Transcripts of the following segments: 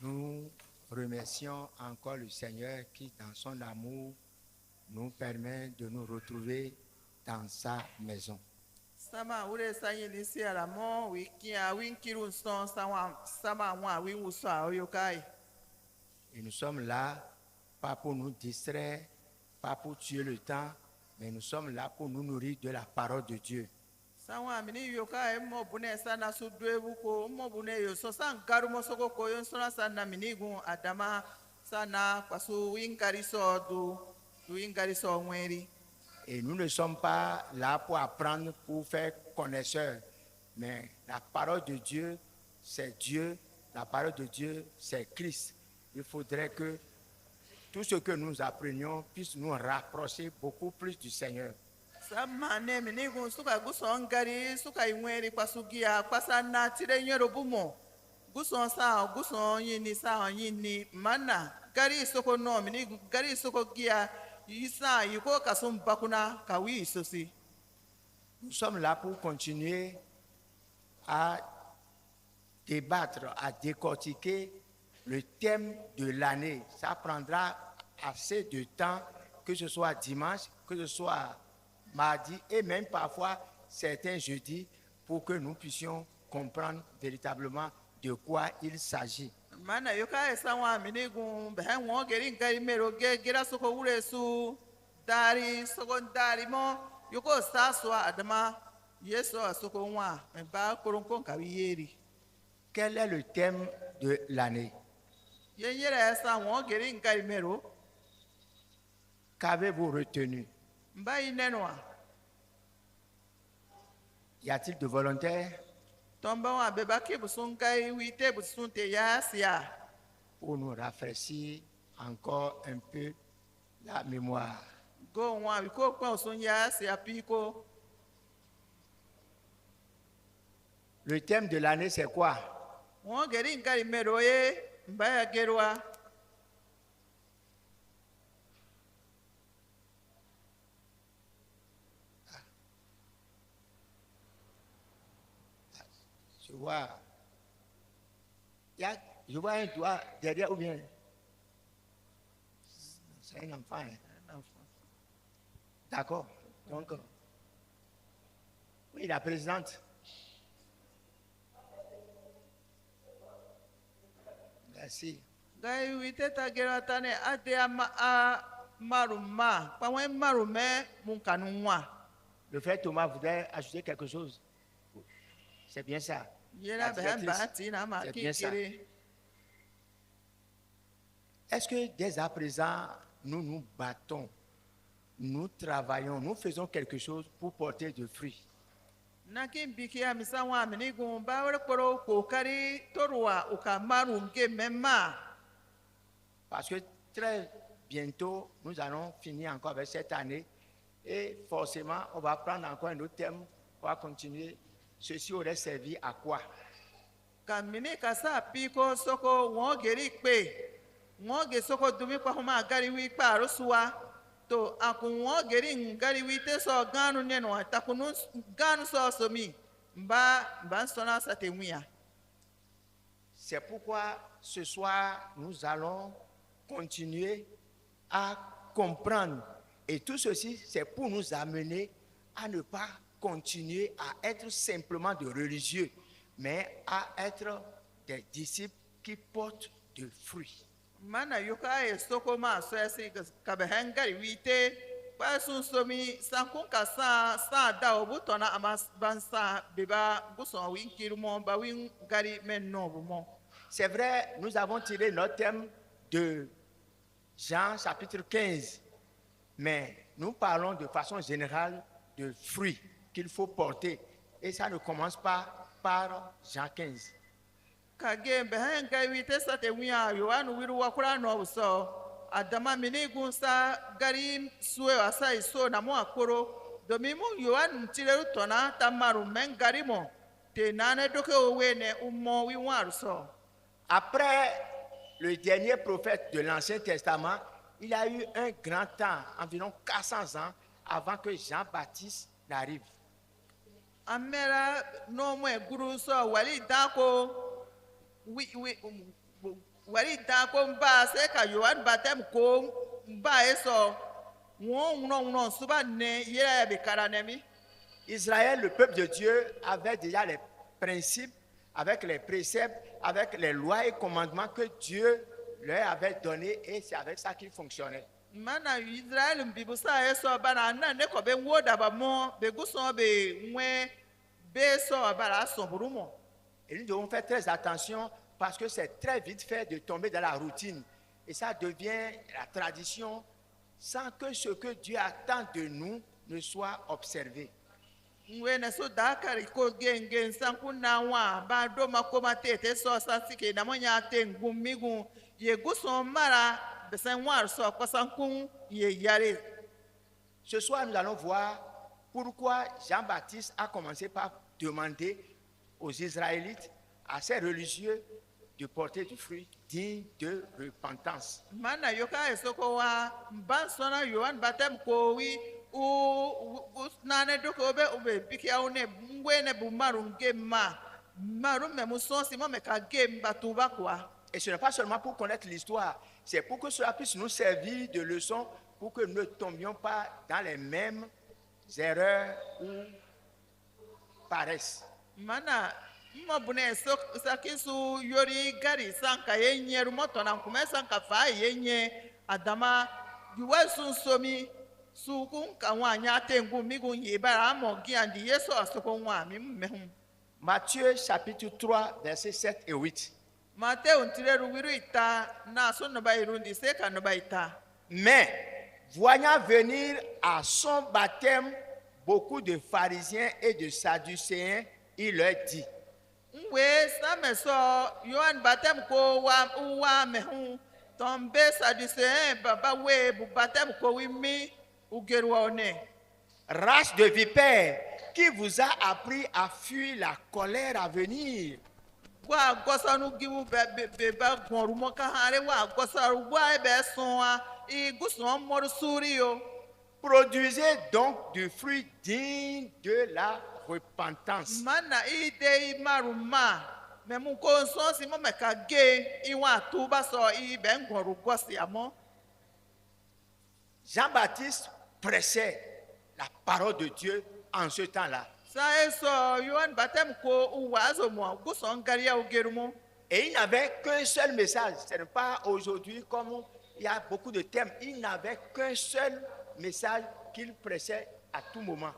Nous remercions encore le Seigneur qui, dans son amour, nous permet de nous retrouver dans sa maison. Sama ure sanyi nisi alamo wiki a winkiru son sama wa winwuso a oyokai. Et nous sommes là, pas pour nous distraire, pas pour tuer le temps, mais nous sommes là pour nous nourrir de la parole de Dieu. Sawa mini yokai mo bune sana sudwe buko mo bune yo so san garumo soko koyon sona sana mini gun adama sana kwasu winkariso du winkariso mweri. Et nous ne sommes pas là pour apprendre, pour faire connaisseur, mais la parole de Dieu, c'est Dieu, la parole de Dieu, c'est Christ. Il faudrait que tout ce que nous apprenions puisse nous rapprocher beaucoup plus du Seigneur. Sama ne mini gun suka guson gari suka imweri kwasugia kwasana tire nyero bumo. Guson yini sa yini mana gari soko no mini gari soko gia isa yiko kasum bakuna kawi sosi. Nous sommes là pour continuer à débattre, à décortiquer le thème de l'année. Ça prendra assez de temps, que ce soit dimanche, que ce soit mardi et même parfois certains jeudis, pour que nous puissions comprendre véritablement de quoi il s'agit. Mana yoka esa wa mini gun behen wo geri ngari mero gira soko ure su dari soko dari mo yoko saswa adama yeso soko wa ba koronko kawiyeri. Quel est le thème de l'année? Yenyere esa wo geri ngari mero. Qu'avez-vous retenu? Mba inenwa. Y a-t-il de volontaires Tomba wa beba ki busun kai wite busun te ya sia. pour nous rafraîchir encore un peu la mémoire? Go wa wiko kwa usun ya sia piko. Le thème de l'année, c'est quoi? Wo geri ngari mero ye mba ya gerwa. Je vois un doigt derrière ou bien? C'est un enfant. Hein? D'accord. Donc, oui, la présidente. Merci. Gai wite ta gerwa tane ate a maruma. Pa wen marume mun kanunwa. Le frère Thomas voudrait ajouter quelque chose. C'est bien ça. Yera behen ba ti na ma C'est ki bien ça. kiri. Est-ce que dès à présent, nous nous battons, nous travaillons, nous faisons quelque chose pour porter de fruits? Nakin biki ya misa wa mini gun ba wala koro kokari torwa uka marum ke memma. Parce que très bientôt, nous allons finir encore avec cette année et forcément, on va prendre encore un autre thème, on va continuer. Ceci aurait servi à quoi? Kamini kasa piko soko won geri pe. Won ge soko dumi kwa huma gari wi pa rosuwa. To akun won geri ngari wi te so ganu neno takunu ganu so somi. Mba sona sa te wiya. C'est pourquoi ce soir, nous allons continuer à comprendre. Et tout ceci, c'est pour nous amener à ne pas continuer à être simplement de religieux, mais à être des disciples qui portent de fruits. Mana yoka e soko ma so esi kabehen gari wi te. Pa sun somi sankun ka sa da obutona amas bansa beba guson win kirmo ba win gari men no mo. C'est vrai, nous avons tiré notre thème de Jean chapitre 15, mais nous parlons de façon générale de fruits qu'il faut porter. Et ça ne commence pas par Jean 15. Kage behen gari wi te sa te wiya yo anu wiru wakura no so. Adama mini gunsa gari suwe asa iso na mo akoro. Domi mu yo anu tireru tona tamaru men gari mo. Te nane doke owe ne umo wi waru so. Après le dernier prophète de l'Ancien Testament, il y a eu un grand temps, environ 400 ans, avant que Jean-Baptiste n'arrive. Amera no mwe guru so wali dako wari ta ko mba se ka Yohan baptême ko mba eso won suba ne yera be karanemi. Israël, le peuple de Dieu, avait déjà les principes, avec les préceptes, avec les lois et commandements que Dieu leur avait donnés, et c'est avec ça qu'ils fonctionnaient. Mana Israel mbibusa eso bana na ne ko be woda ba mo be guso be nwe be so bala so burumo. Et nous devons faire très attention parce que c'est très vite fait de tomber dans la routine. Et ça devient la tradition sans que ce que Dieu attend de nous ne soit observé. Nwe na so dakari ko gengen sankuna wa ba do makoma tete so sasike na monya tengu migu ye guso mara besan war so ko sankun ye yare. Ce soir, nous allons voir pourquoi Jean-Baptiste a commencé par demander aux Israélites, à ces religieux, de porter du fruit digne de repentance. Mana yoka esoko wa mbansona Yohan baptême ko wi u nane doko be bikia one ngwene bu marunge marum me musonsi mo me ka game batuba kwa. Et ce n'est pas seulement pour connaître l'histoire, c'est pour que cela puisse nous servir de leçon pour que nous ne tombions pas dans les mêmes erreurs ou paresses. Mana mo bune so sakisu yori gari sanka yenye rumoto na kume sanka fa yenye adama yuwasun somi sukun kawanya tengu migun yebara mo giandi yeso asoko nwa mi mehun. Matthieu chapitre 3 versets 7 et 8. Matthieu ntireru wiru ita na so no ba irundi se ka no ba ita. Mais voyant venir à son baptême beaucoup de pharisiens et de sadducéens, il leur dit: Nwe sameso Yohan baptême ko wa mehun tombe sadducéen baba we bu baptême ko wi mi ugeru one. Race de vipères, qui vous a appris à fuir la colère à venir? Wa gosanu giwu be ba goru mo ka hare wa gosaru wa be sonwa I guson moru suriyo. Produisez donc du fruit digne de la repentance. Mana ide maruma me mu ko so si mo me ka ge iwa tuba so I be ngoru gosi amo. Jean-Baptiste pressait la parole de Dieu en ce temps-là. Et il n'avait qu'un seul message. Ce n'est pas aujourd'hui comme il y a beaucoup de thèmes. Il n'avait qu'un seul message qu'il pressait à tout moment.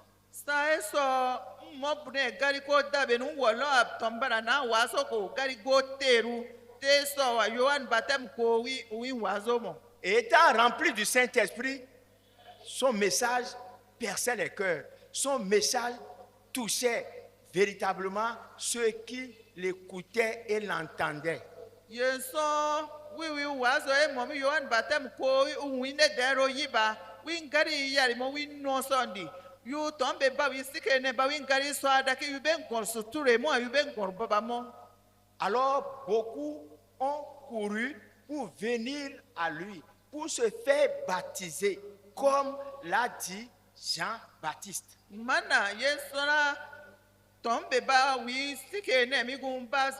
Et étant rempli du Saint-Esprit, son message perçait les cœurs. Son message touchait véritablement ceux qui l'écoutaient et l'entendaient. Alors beaucoup ont couru pour venir à lui, pour se faire baptiser, comme l'a dit Jean-Baptiste. Mana yesora tombe ba wi sike ne migun ba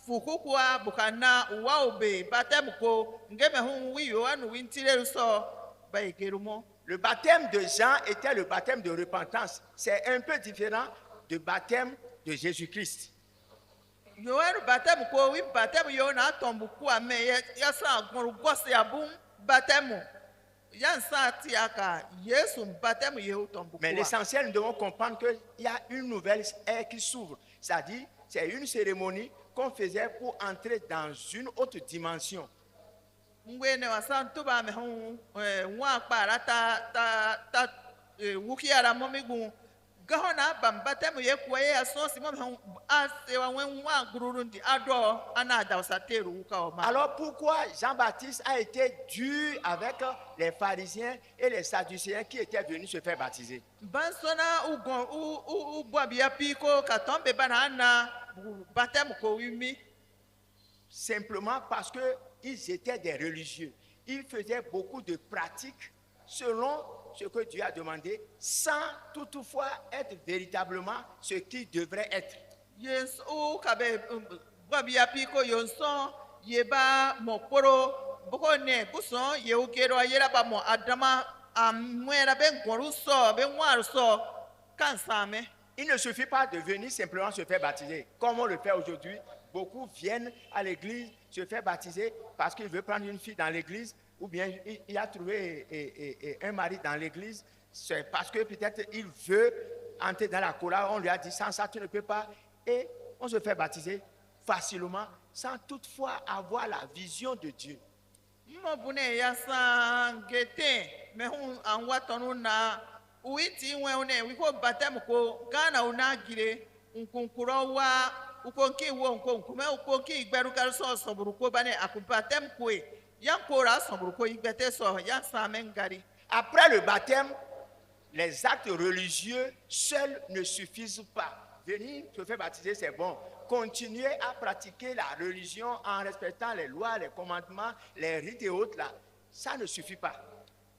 fukukwa bukana waobe batem ko ngeme hu wi Yohan wintire so ba igerumo. Le baptême de Jean était le baptême de repentance. C'est un peu différent du baptême de Jésus-Christ. Yohan batem ko wi batem Yohan tombu kwa me yasa gboru gosi abun batem. Mais l'essentiel, nous devons comprendre qu'il y a une nouvelle ère qui s'ouvre. C'est-à-dire, c'est une cérémonie qu'on faisait pour entrer dans une autre dimension. Alors pourquoi Jean-Baptiste a été dur avec les pharisiens et les sadducéens qui étaient venus se faire baptiser? Simplement parce qu'ils étaient des religieux. Ils faisaient beaucoup de pratiques selon ce que Dieu a demandé, sans toutefois être véritablement ce qu'ils devraient être. yeba mokporo boko ne guson ye ukero yera ba mo adama amwera ben goruso ben waruso kansame. Il ne suffit pas de venir simplement se faire baptiser. Comme on le fait aujourd'hui, beaucoup viennent à l'église se faire baptiser parce qu'il veut prendre une fille dans l'église ou bien il a trouvé un mari dans l'église. C'est parce que peut-être il veut entrer dans la chorale. On lui a dit sans ça tu ne peux pas. Et on se fait baptiser facilement sans toutefois avoir la vision de Dieu. Mobune yasa gete mehun anwatonu na uiti nwe wiko batem ko gana unagire nkunkuro wa ukonki wo nkunkume ukonki igberu so soburu ko bane akubatem ko yankora soburu ko igbete so yasa mengari. Après le baptême, les actes religieux seuls ne suffisent pas. Venir se faire baptiser, c'est bon. Continuer à pratiquer la religion en respectant les lois, les commandements, les rites et autres, là, ça ne suffit pas.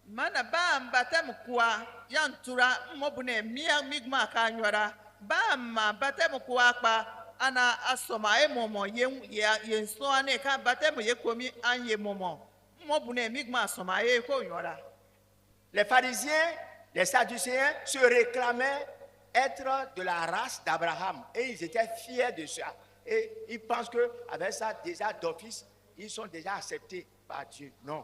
Mana ba batem kwa yantura mobune miya migma kanywara ba ma batem kwa pa ana asoma emomo yen so ane ka batem ye komi anye momo mobune migma asoma ye ko nywara. Les pharisiens, les sadducéens se réclamaient être de la race d'Abraham et ils étaient fiers de ça. Et ils pensent qu'avec ça, déjà d'office, ils sont déjà acceptés par Dieu. Non.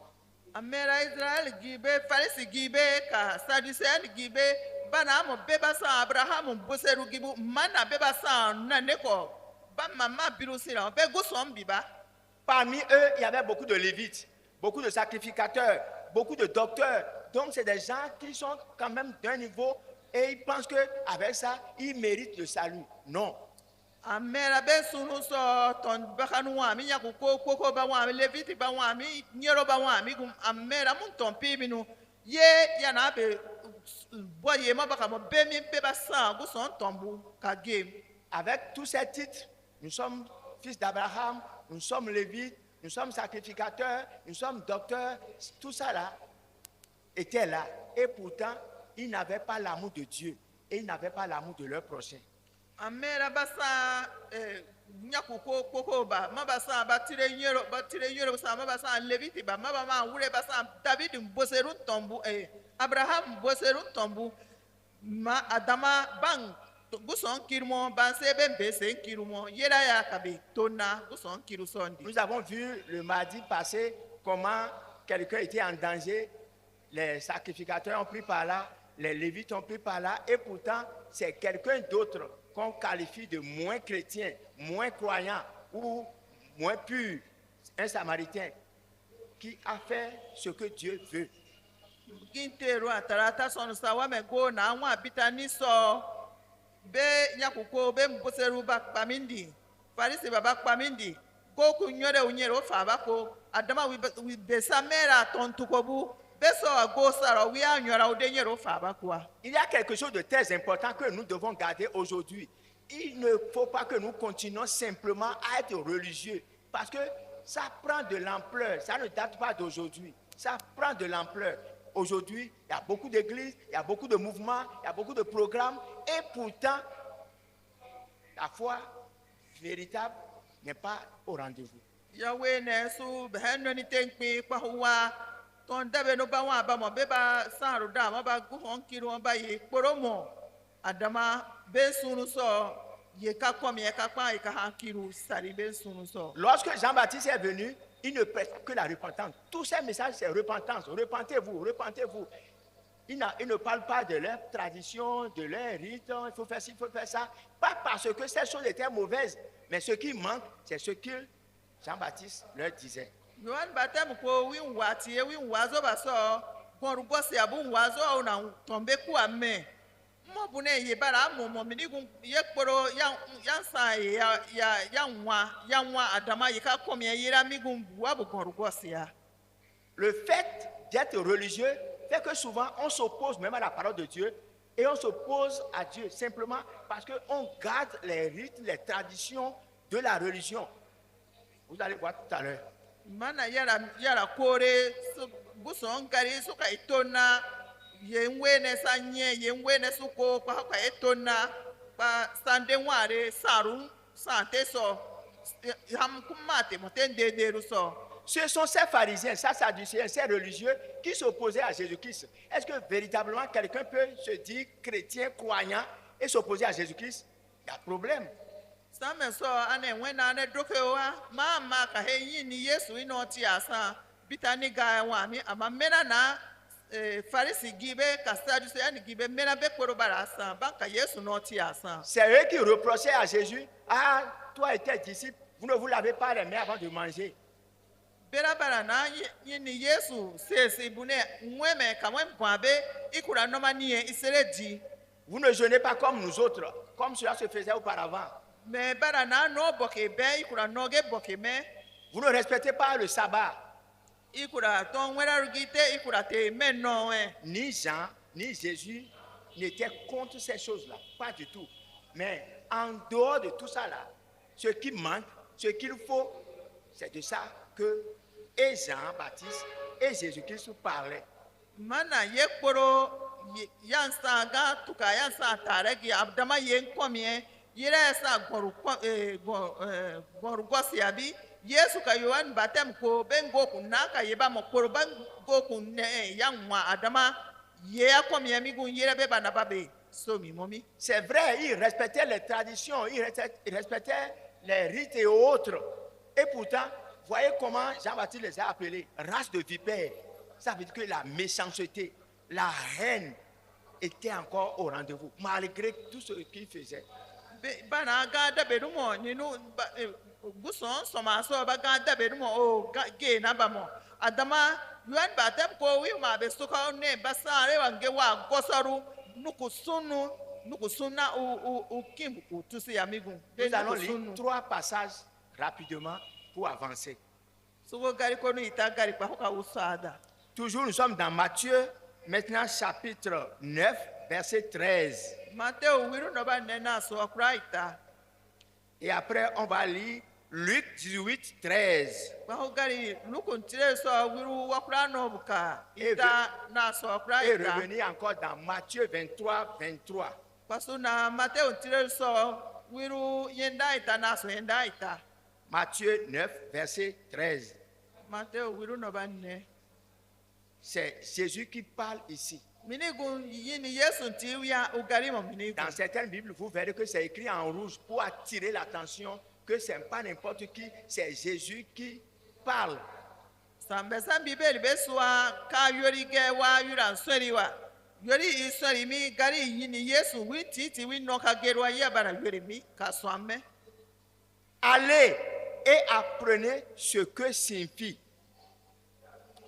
Amera Israël gibe farisi gibe ka sadducéen gibe bana mo beba sa Abraham boseru gibu mana beba sa naneko ba mama birusira be gosom biba. Parmi eux, il y avait beaucoup de lévites, beaucoup de sacrificateurs, beaucoup de docteurs. Donc, c'est des gens qui sont quand même d'un niveau et ils pensent qu'avec ça, ils méritent le salut. Non. Amera be sunu so ton bakanu wa mi yakuko koko ba wa mi leviti ba wa mi nyero ba wa mi gum amera mun ton pibinu ye yana be boye ma baka mo be mi be ba sa go son tombu ka game. Avec tous ces titres, nous sommes fils d'Abraham, nous sommes lévites, nous sommes sacrificateurs, nous sommes docteurs, tout ça là était là. Et pourtant, ils n'avaient pas l'amour de Dieu et ils n'avaient pas l'amour de leur prochain. Amera basa nyakuko koko ba mabasa batire nyero sa mabasa leviti ba mabama wure basa David mboseru tombu Abraham mboseru tombu ma Adama bang guson kirmo ban sebe mbese kirmo yera ya kabe tona guson kiru sondi. Nous avons vu le mardi passé comment quelqu'un était en danger. Les sacrificateurs ont pris par là, les lévites ont pris par là, et pourtant, c'est quelqu'un d'autre qu'on qualifie de moins chrétien, moins croyant ou moins pur, un samaritain, qui a fait ce que Dieu veut. Gintero atarata son sawa me go na wa bitani so be nyakuko be mboseru ba pamindi farisi baba pamindi go kunyore unyero fa bako Adama wi besamera tontukobu. Il y a quelque chose de très important que nous devons garder aujourd'hui. Il ne faut pas que nous continuions simplement à être religieux parce que ça prend de l'ampleur. Ça ne date pas d'aujourd'hui. Ça prend de l'ampleur. Aujourd'hui, il y a beaucoup d'églises, il y a beaucoup de mouvements, il y a beaucoup de programmes et pourtant, la foi véritable n'est pas au rendez-vous. Ton dabe no ba wa ba mo be ba saru da ma ba gu hon kiru ba ye poromo Adama be sunu so ye ka kom ye ka pa ye ka ha kiru sari be sunu so. Lorsque Jean-Baptiste est venu, il ne prêche que la repentance. Tous ces messages c'est repentance, repentez-vous, repentez-vous. Il ne parle pas de leur tradition, de leur rite, il faut faire ci, il faut faire ça. Pas parce que ces choses étaient mauvaises, mais ce qui manque, c'est ce que Jean-Baptiste leur disait. Yohan batem ko win wati win wazo baso kon rugosi abu wazo na tombe ku ame mo bune ye bara mo minigun ye kporo ya sa ya nwa Adama ye ka komie yira migun buwa bu kon rugosi ya. Le fait d'être religieux fait que souvent on s'oppose même à la parole de Dieu et on s'oppose à Dieu simplement parce qu'on garde les rites, les traditions de la religion. Vous allez voir tout à l'heure. Mana yara kore buson kari suka itona yenwene sanye yenwene suko kwa itona pa sande ware saru sante so ham kumate motende deru so. Ce sont ces pharisiens, ces sadducéens, ces religieux qui s'opposaient à Jésus-Christ. Est-ce que véritablement quelqu'un peut se dire chrétien, croyant et s'opposer à Jésus-Christ? Il y a problème. Same so ane wena ane dokewa mama ka he yini Yesu inoti asa bitani ga wami ama mena na farisi gibe ka sadducéen gibe mena be korobara asa banka Yesu noti asa. C'est eux qui reprochaient à Jésus, ah, toi et tes disciples, vous ne vous lavez pas les mains avant de manger. Berabara na yini Yesu sesi bune mweme kamwe mpwabe ikura noma niye isereji. Vous ne jeûnez pas comme nous autres, comme cela se faisait auparavant. Me bara na no boke be ikura noge boke me Vous ne respectez pas le sabbat. ikura ton wera rugite ikura te me no Ni Jean, ni Jésus n'étaient contre ces choses-là, pas du tout. Mais en dehors de tout ça là, ce qui manque, ce qu'il faut, c'est de ça que et Jean-Baptiste et Jésus-Christ parlaient. mana yekporo yansa ga tuka yansa tare gi abdama yen komie yere sa goru gosi abi Yesu ka Yohan batem ko bengo kunna ka yeba mo korban go kunne yanwa adama ye akomie mi gun yere be bana babe so mi momi. C'est vrai, ils respectaient les traditions, ils respectaient les rites et autres. Et pourtant, voyez comment Jean-Baptiste les a appelés race de vipères. Ça veut dire que la méchanceté, la haine était encore au rendez-vous, malgré tout ce qu'ils faisaient. Bana ga dabe dumo ni nu guson soma so ba ga dabe dumo o ge na ba mo adama yuan batem ko wi ma be suka ne basare wange wa gosaru nukusuna u kim u tusi amigun. Nous allons lire 3 passages rapidement pour avancer. Sugo gari ko nu ita gari pa hoka usada. Toujours nous sommes dans Matthieu, maintenant chapitre 9, verset 13. Matteo wiru no ba nena so akura ita. Et après, on va lire Luc 18, 13. Ba ho gari nukuntire so wiru wakura no buka ita na so akura Et ita. revenir encore dans Matthieu 23, 23. Pasu na Matteo tire so wiru yenda ita na so yenda ita. Matthieu 9, verset 13. Matteo wiru no ba ne. C'est Jésus qui parle ici. Minigun yini Yesu tiwia ugari mo minigun. Dans certaines Bibles, vous verrez que c'est écrit en rouge pour attirer l'attention que ce n'est pas n'importe qui, c'est Jésus qui parle. Sambesa bibeli beswa ka yori ge wa yura nsori wa. Yori isori mi gari yini Yesu wi titi wi no ka gerwa ya bara yori mi ka swame. Allez et apprenez ce que signifie.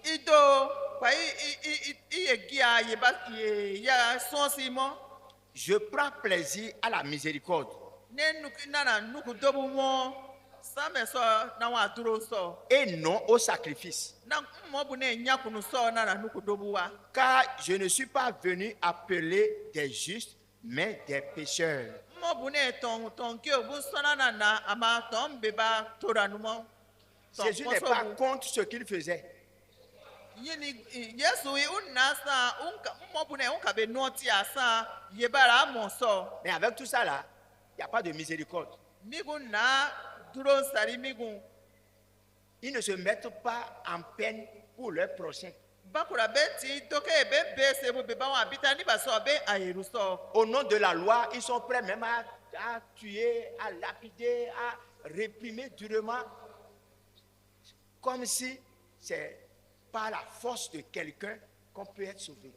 Ido pa iye gia ye ba ya sonsi mo. Je prends plaisir à la miséricorde Ne nana nuku dobu mo. Same so na wa duro so. et non au sacrifice. Na mo bu ne nyakunu so na nuku dobu wa. Car je ne suis pas venu appeler des justes, mais des pécheurs. Mo bu ne ton ki obu so na ama ton beba tora nu mo. Jésus n'est pas contre ce qu'il faisait. Yini Yesu unasa unka mo bu ne unka be noti asa yebara mo so. Mais avec tout ça là, il n'y a pas de miséricorde. Migun na duro sari migun. Ils ne se mettent pas en peine pour leur prochain. Bakura beti toke be sebu be ba wa bitani ba so be ayeru so. Au nom de la loi, ils sont prêts même à tuer, à lapider, à réprimer durement, comme si c'est par la force de quelqu'un qu'on peut être sauvé.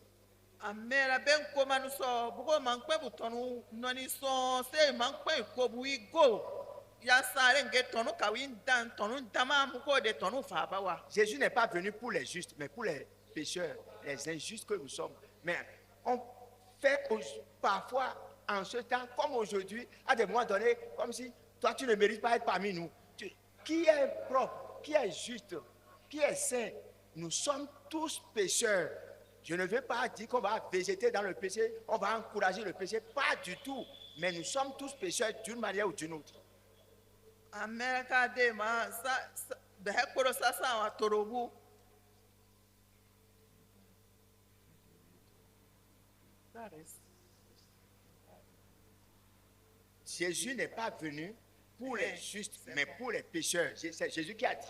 Amera ben komanu so bugo mankwe butonu noni so se mankwe ko bui go ya sare nge tonu kawin dan tonu dama muko de tonu fa bawa. Jésus n'est pas venu pour les justes, mais pour les pécheurs, les injustes que nous sommes. Mais on fait parfois en ce temps, comme aujourd'hui, à des moments donnés, comme si toi tu ne mérites pas être parmi nous. Qui est propre, qui est juste, qui est saint? Nous sommes tous pécheurs. Je ne veux pas dire qu'on va végéter dans le péché, on va encourager le péché, pas du tout. Mais nous sommes tous pécheurs d'une manière ou d'une autre. America de ma sa be hekoro sasa wa torobu. Jésus n'est pas venu pour les justes, mais pour les pécheurs. C'est Jésus qui a dit.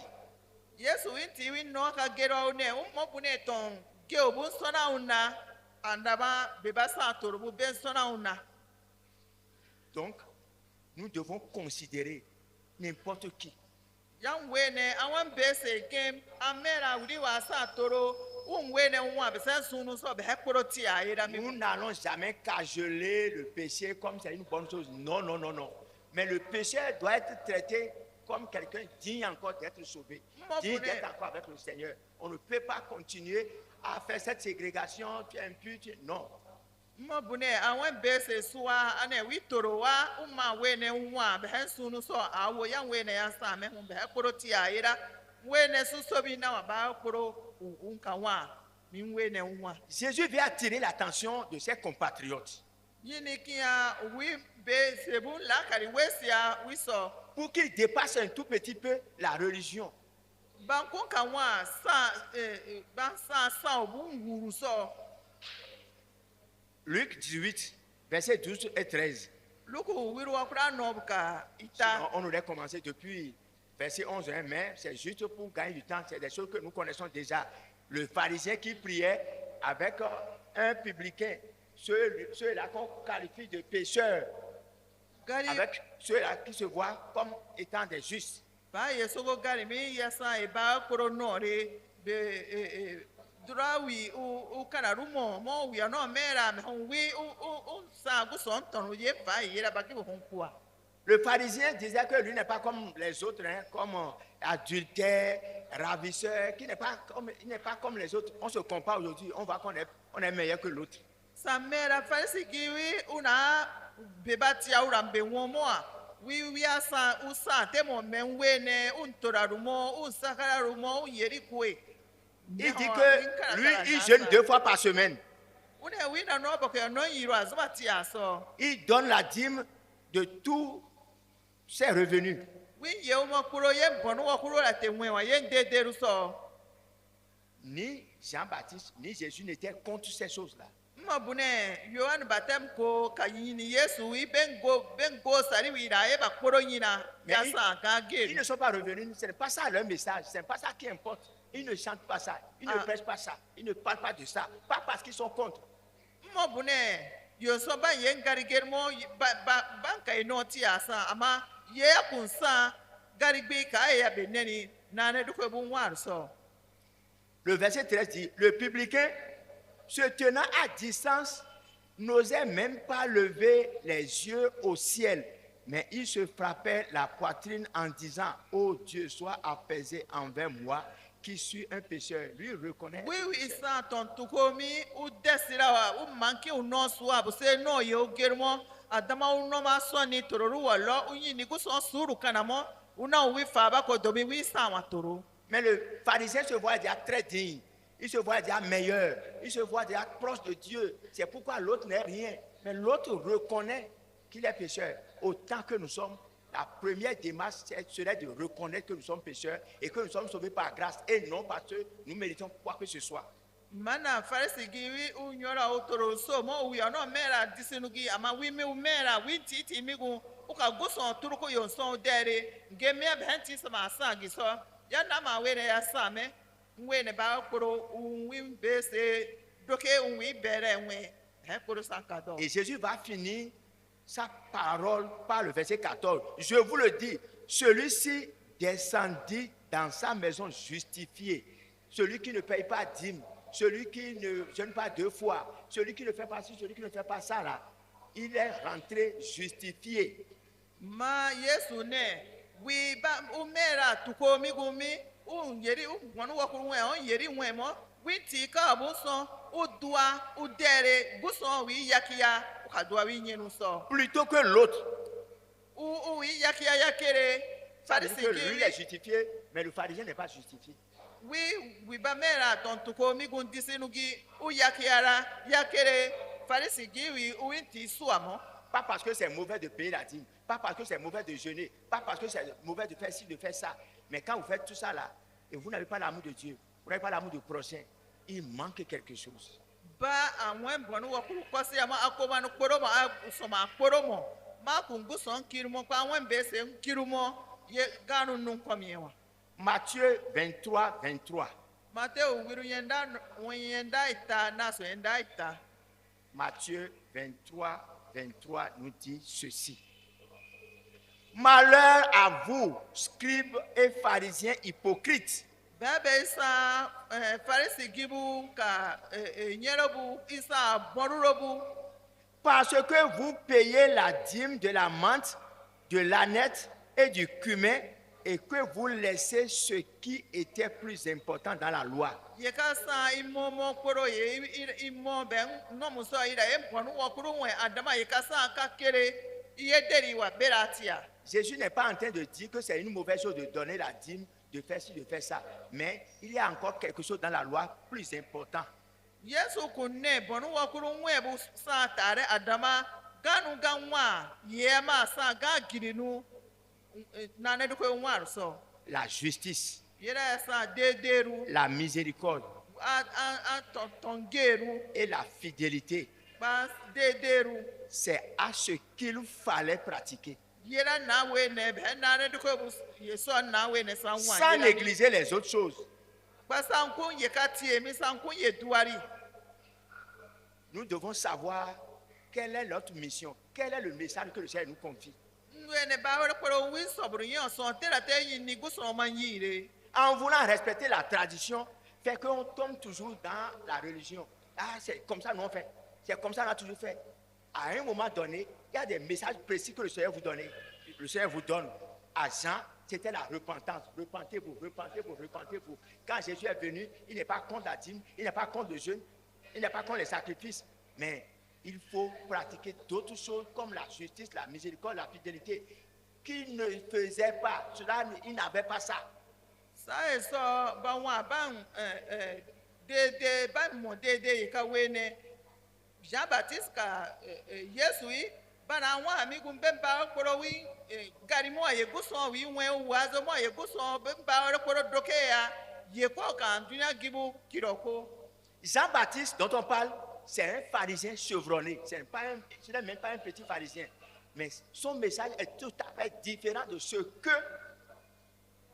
Yesu winti win no ka gero une mo bune ton ge obun sona una andaba beba sa torubu ben sona una. Donc, nous devons considérer n'importe qui. Yang wene awan bese game amera wuri wa sa toro un wene unwa besa sunu so be hekoro ti ayira mi. Nous n'allons jamais cajoler le péché comme c'est une bonne chose. Non, non, non, non. Mais le pécheur doit être traité comme quelqu'un digne encore d'être sauvé, digne d'être encore avec le Seigneur. On ne peut pas continuer à faire cette ségrégation, tu es impur, non. Mo bune awan bese suwa ane witoro wa umma wene unwa be sunu so awo yang wene ya sa me hun be hekoro ti ayira wene su so bi na wa ba koro unka wa mi wene unwa. Jésus vient attirer l'attention de ses compatriotes. Pour qu'ils dépassent un tout petit peu la religion. Luc 18, versets 12 et 13. On aurait commencé depuis verset 11, mais c'est juste pour gagner du temps. C'est des choses que nous connaissons déjà. Le pharisien qui priait avec un publicain. Ceux-là qu'on qualifie de pécheurs, avec ceux-là qui se voient comme étant des justes. Le pharisien disait que lui n'est pas comme les autres, hein, comme adultère, ravisseur, il n'est pas comme les autres. On se compare aujourd'hui, on voit qu'on est meilleur que l'autre. Sa mera farisi giwi una bebati aura mbenwomoa wi asa usa temo menwene untorarumo unsakararumo yerikwe. Il dit que lui il jeûne 2 fois par semaine. Il donne la dîme de tous ses revenus. Ni Jean-Baptiste ni Jésus n'étaient contre ces choses-là. Ils ne sont pas revenus, ce n'est pas ça leur message, ce n'est pas ça qui importe. Ils ne chantent pas ça, ils ne prêchent pas ça, ils ne parlent pas de ça, pas parce qu'ils sont contre. Le verset 13 dit, le publicain, se tenant à distance, n'osait même pas lever les yeux au ciel, mais il se frappait la poitrine en disant, oh Dieu, sois apaisé envers moi, qui suis un pécheur. Lui reconnaît. Oui, oui, ça, ton tukomi, ou desira, ou manqué ou non soit, vous savez, non, yo, germo, adama ou non, ma soni, toro, ou alors, ou y ni son suru kanamo, ou non, oui, faba, ko dobi, oui, ça, ma toro. Mais le pharisien se voit déjà très digne. Il se voit déjà meilleur, il se voit déjà proche de Dieu. C'est pourquoi l'autre n'est rien. Mais l'autre reconnaît qu'il est pécheur. Autant que nous sommes, la première démarche serait de reconnaître que nous sommes pécheurs et que nous sommes sauvés par grâce et non parce que nous méritons quoi que ce soit. Mana farisi giwi unyora otoro so mo wi ono mera disinugi ama wi mi mera wi titi migu uka goso turuko yonso dere ngeme abenti sama asangi so ya na ma were ya same. Et Jésus va finir sa parole par le verset 14. Je vous le dis, celui-ci descendit dans sa maison justifié. Celui qui ne paye pas dîme, celui qui ne jeûne pas 2 fois, celui qui ne fait pas ci, celui qui ne fait pas ça là, il est rentré justifié. Ma Yesu ne, wi ba umera tukomi gumi. Yeri wanu wakuru on yeri wemo winti ka buson udua udere buson wi yakia ukadua wi nyenu so plutôt que l'autre wi yakia yakere pharisien lui est justifié mais le pharisien n'est pas justifié. Oui ba mera tontuko mi gundisinugi u yakiara yakere pharisien wi winti suamo. Pas parce que c'est mauvais de payer la dîme, pas parce que c'est mauvais de jeûner, pas parce que c'est mauvais de faire ci, de faire ça. Mais quand vous faites tout ça là, et vous n'avez pas l'amour de Dieu, vous n'avez pas l'amour du prochain, il manque quelque chose. ma kungu son kirumo kwa wembe se kirumo ye ganu nun kwamiewa. Matthieu 23, 23. Mateo wiru yenda ita naso yenda ita. Matthieu 23, 23 nous dit ceci. Malheur à vous, scribes et pharisiens hypocrites. Bebe isa farisi gibu ka nyerobu isa borurobu. Parce que vous payez la dîme de la menthe, de l'âneth et du cumin, et que vous laissez ce qui était plus important dans la loi. Yekasa imomo koro ye imo ben no muso ira emponu wakuru we adama yekasa kakere yederi wa beratia. Jésus n'est pas en train de dire que c'est une mauvaise chose de donner la dîme, de faire ci, de faire ça. Mais il y a encore quelque chose dans la loi plus important. Yesu kunne bonu wakuru we bu sa tare adama ganu ganwa yema sa ga girinu na ne ko nwaru so. La justice, Yera sa dederu la miséricorde a tongeru et la fidélité. pas dederu. C'est à ce qu'il fallait pratiquer. Yera na we ne be na ne ko bu yeso na we ne sa nwa. Sans négliger les autres choses. Nous devons savoir quelle est notre mission, quel est le message que le Seigneur nous confie. En voulant respecter la tradition, fait qu'on tombe toujours dans la religion. Ah, c'est comme ça nous on fait. C'est comme ça qu'on a toujours fait. À un moment donné, il y a des messages précis que le Seigneur vous donne. Le Seigneur vous donne. À Jean, c'était la repentance. Repentez-vous, repentez-vous, repentez-vous. Quand Jésus est venu, il n'est pas contre la dîme, il n'est pas contre le jeûne, il n'est pas contre les sacrifices. Mais il faut pratiquer d'autres choses comme la justice, la miséricorde, la fidélité. Qu'il ne faisait pas. Cela, il n'avait pas ça. Ça est ça, Jean-Baptiste, Jésus, bana wa amigu mbemba okoro wi gari mo ye guso wi nwe uwazo mo ye guso bemba okoro dokeya ye ko kan dunya gibu kiroko. Jean-Baptiste dont on parle, c'est un pharisien chevronné. Ce n'est même pas un petit pharisien. Mais son message est tout à fait différent de ce que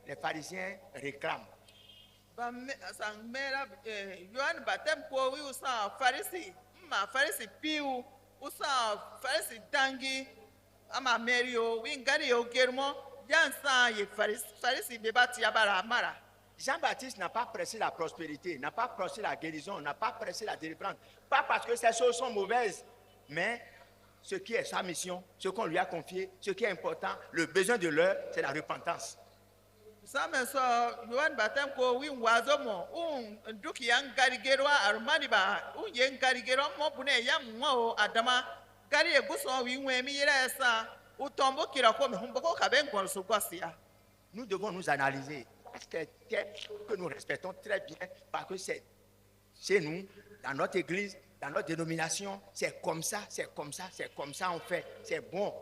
les pharisiens réclament. Yohan Batem ko wi usa Pharisee, ma Pharisee piu usa Pharisee dangi ama Mario wi ngari yo germo yansa ye Pharisee debati abara mara. Jean-Baptiste n'a pas pressé la prospérité, n'a pas pressé la guérison, n'a pas pressé la délivrance. Pas parce que ces choses sont mauvaises, mais ce qui est sa mission, ce qu'on lui a confié, ce qui est important, le besoin de l'heure, c'est la repentance. Sama so Yohan Batem ko wi wazo mo duki yang gari gerwa armani ba yen gari gerwa mo bune yam mo adama gari e guso wi nwe mi yira esa utombo kira ko me humbo ko kaben ko so kwasia. Nous devons nous analyser. Est-ce que nous respectons très bien parce que c'est chez nous, dans notre église, dans notre dénomination, c'est comme ça, c'est comme ça, c'est comme ça on fait, c'est bon.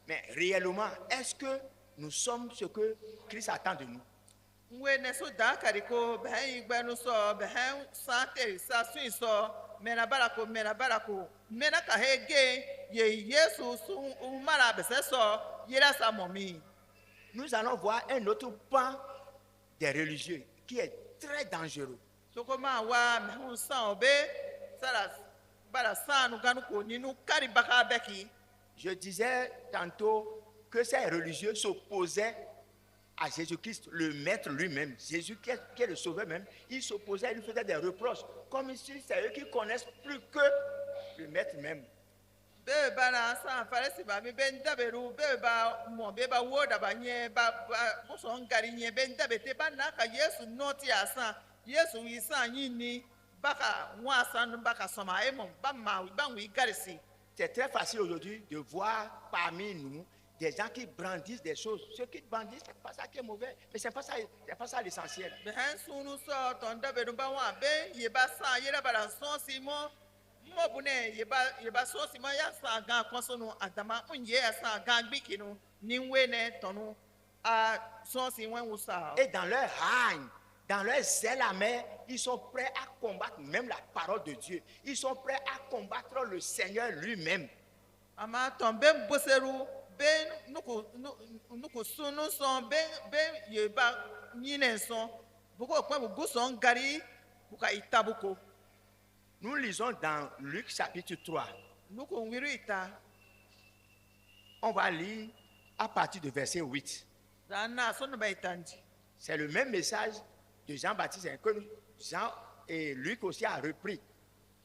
Mais réellement, est-ce que nous sommes ce que Christ attend de nous? Mwene so da kariko ben igbenu so ben sante sa swin so mena barako mena ka hege ye Yesu su umara bese so yera sa momi. Nous allons voir un autre pan des religieux qui est très dangereux. Sokoma wa mehu san obe sara bara sanu ganu ko ninu kari baka beki. Je disais tantôt que ces religieux s'opposaient à Jésus-Christ, le maître lui-même. Jésus qui est le sauveur même, il s'opposait, il faisait des reproches, comme si c'est eux qui connaissent plus que le maître même. Beba na sa faresi ba mi benda beru beba mo beba woda ba nye ba muso ngari nye benda bete ba na ka Yesu noti asa Yesu isa nyini baka wasan baka soma emo ba ma ba wi garisi. C'est très facile aujourd'hui de voir parmi nous des gens qui brandissent des choses. Ceux qui brandissent, c'est pas ça qui est mauvais, mais c'est pas ça l'essentiel. Behen sunu so tonda beru ba wa be yeba sa yera bara son simo mo bune yeba so simo ya sa gan konsono adama unye ya sa gan bikinu niwe ne tonu a son simo usa. Et dans leur règne, dans leur zèle amer, ils sont prêts à combattre même la parole de Dieu. Ils sont prêts à combattre le Seigneur lui-même. ama tɔn ben boseru ben nuku sunu sɔn ben yeba nyine sɔn buko kpɛ bu gusɔn gari buka itabuko. Nous lisons dans Luc chapitre 3. Nuku wiru ita. On va lire à partir du verset 8. Dana sɔnni ba itanji. C'est le même message de Jean-Baptiste que Jean et Luc aussi a repris,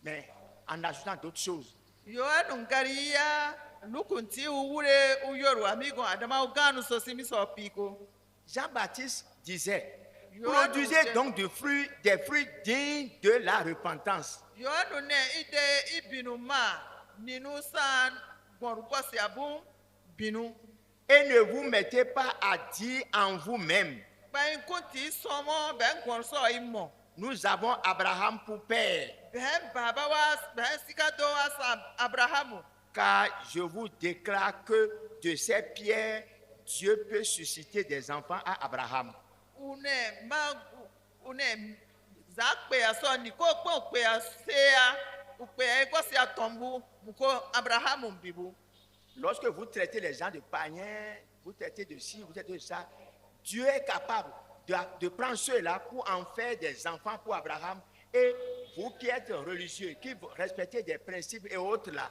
mais en ajoutant d'autres choses. Yohanu ngariya lukunti uwure uyoru amigo adama uganu sosimi sopiko. Jean-Baptiste disait, produisez donc des fruits dignes de la repentance. Yohanu ne ide ibinu ma ninu san gborugosi abun binu. Et ne vous mettez pas à dire en vous-même, Kunti somo ben gborso imo. nous avons Abraham pour père. Ben baba wa ben sikado asa Abrahamu. Car je vous déclare que de ces pierres, Dieu peut susciter des enfants à Abraham. Une zakpe aso ni ko pe asea upe ekosi atombu buko Abrahamu bibu. Lorsque vous traitez les gens de païens, vous traitez de ci, vous traitez de ça, Dieu est capable de prendre ceux-là pour en faire des enfants pour Abraham. Et vous qui êtes religieux, qui respectez des principes et autres là,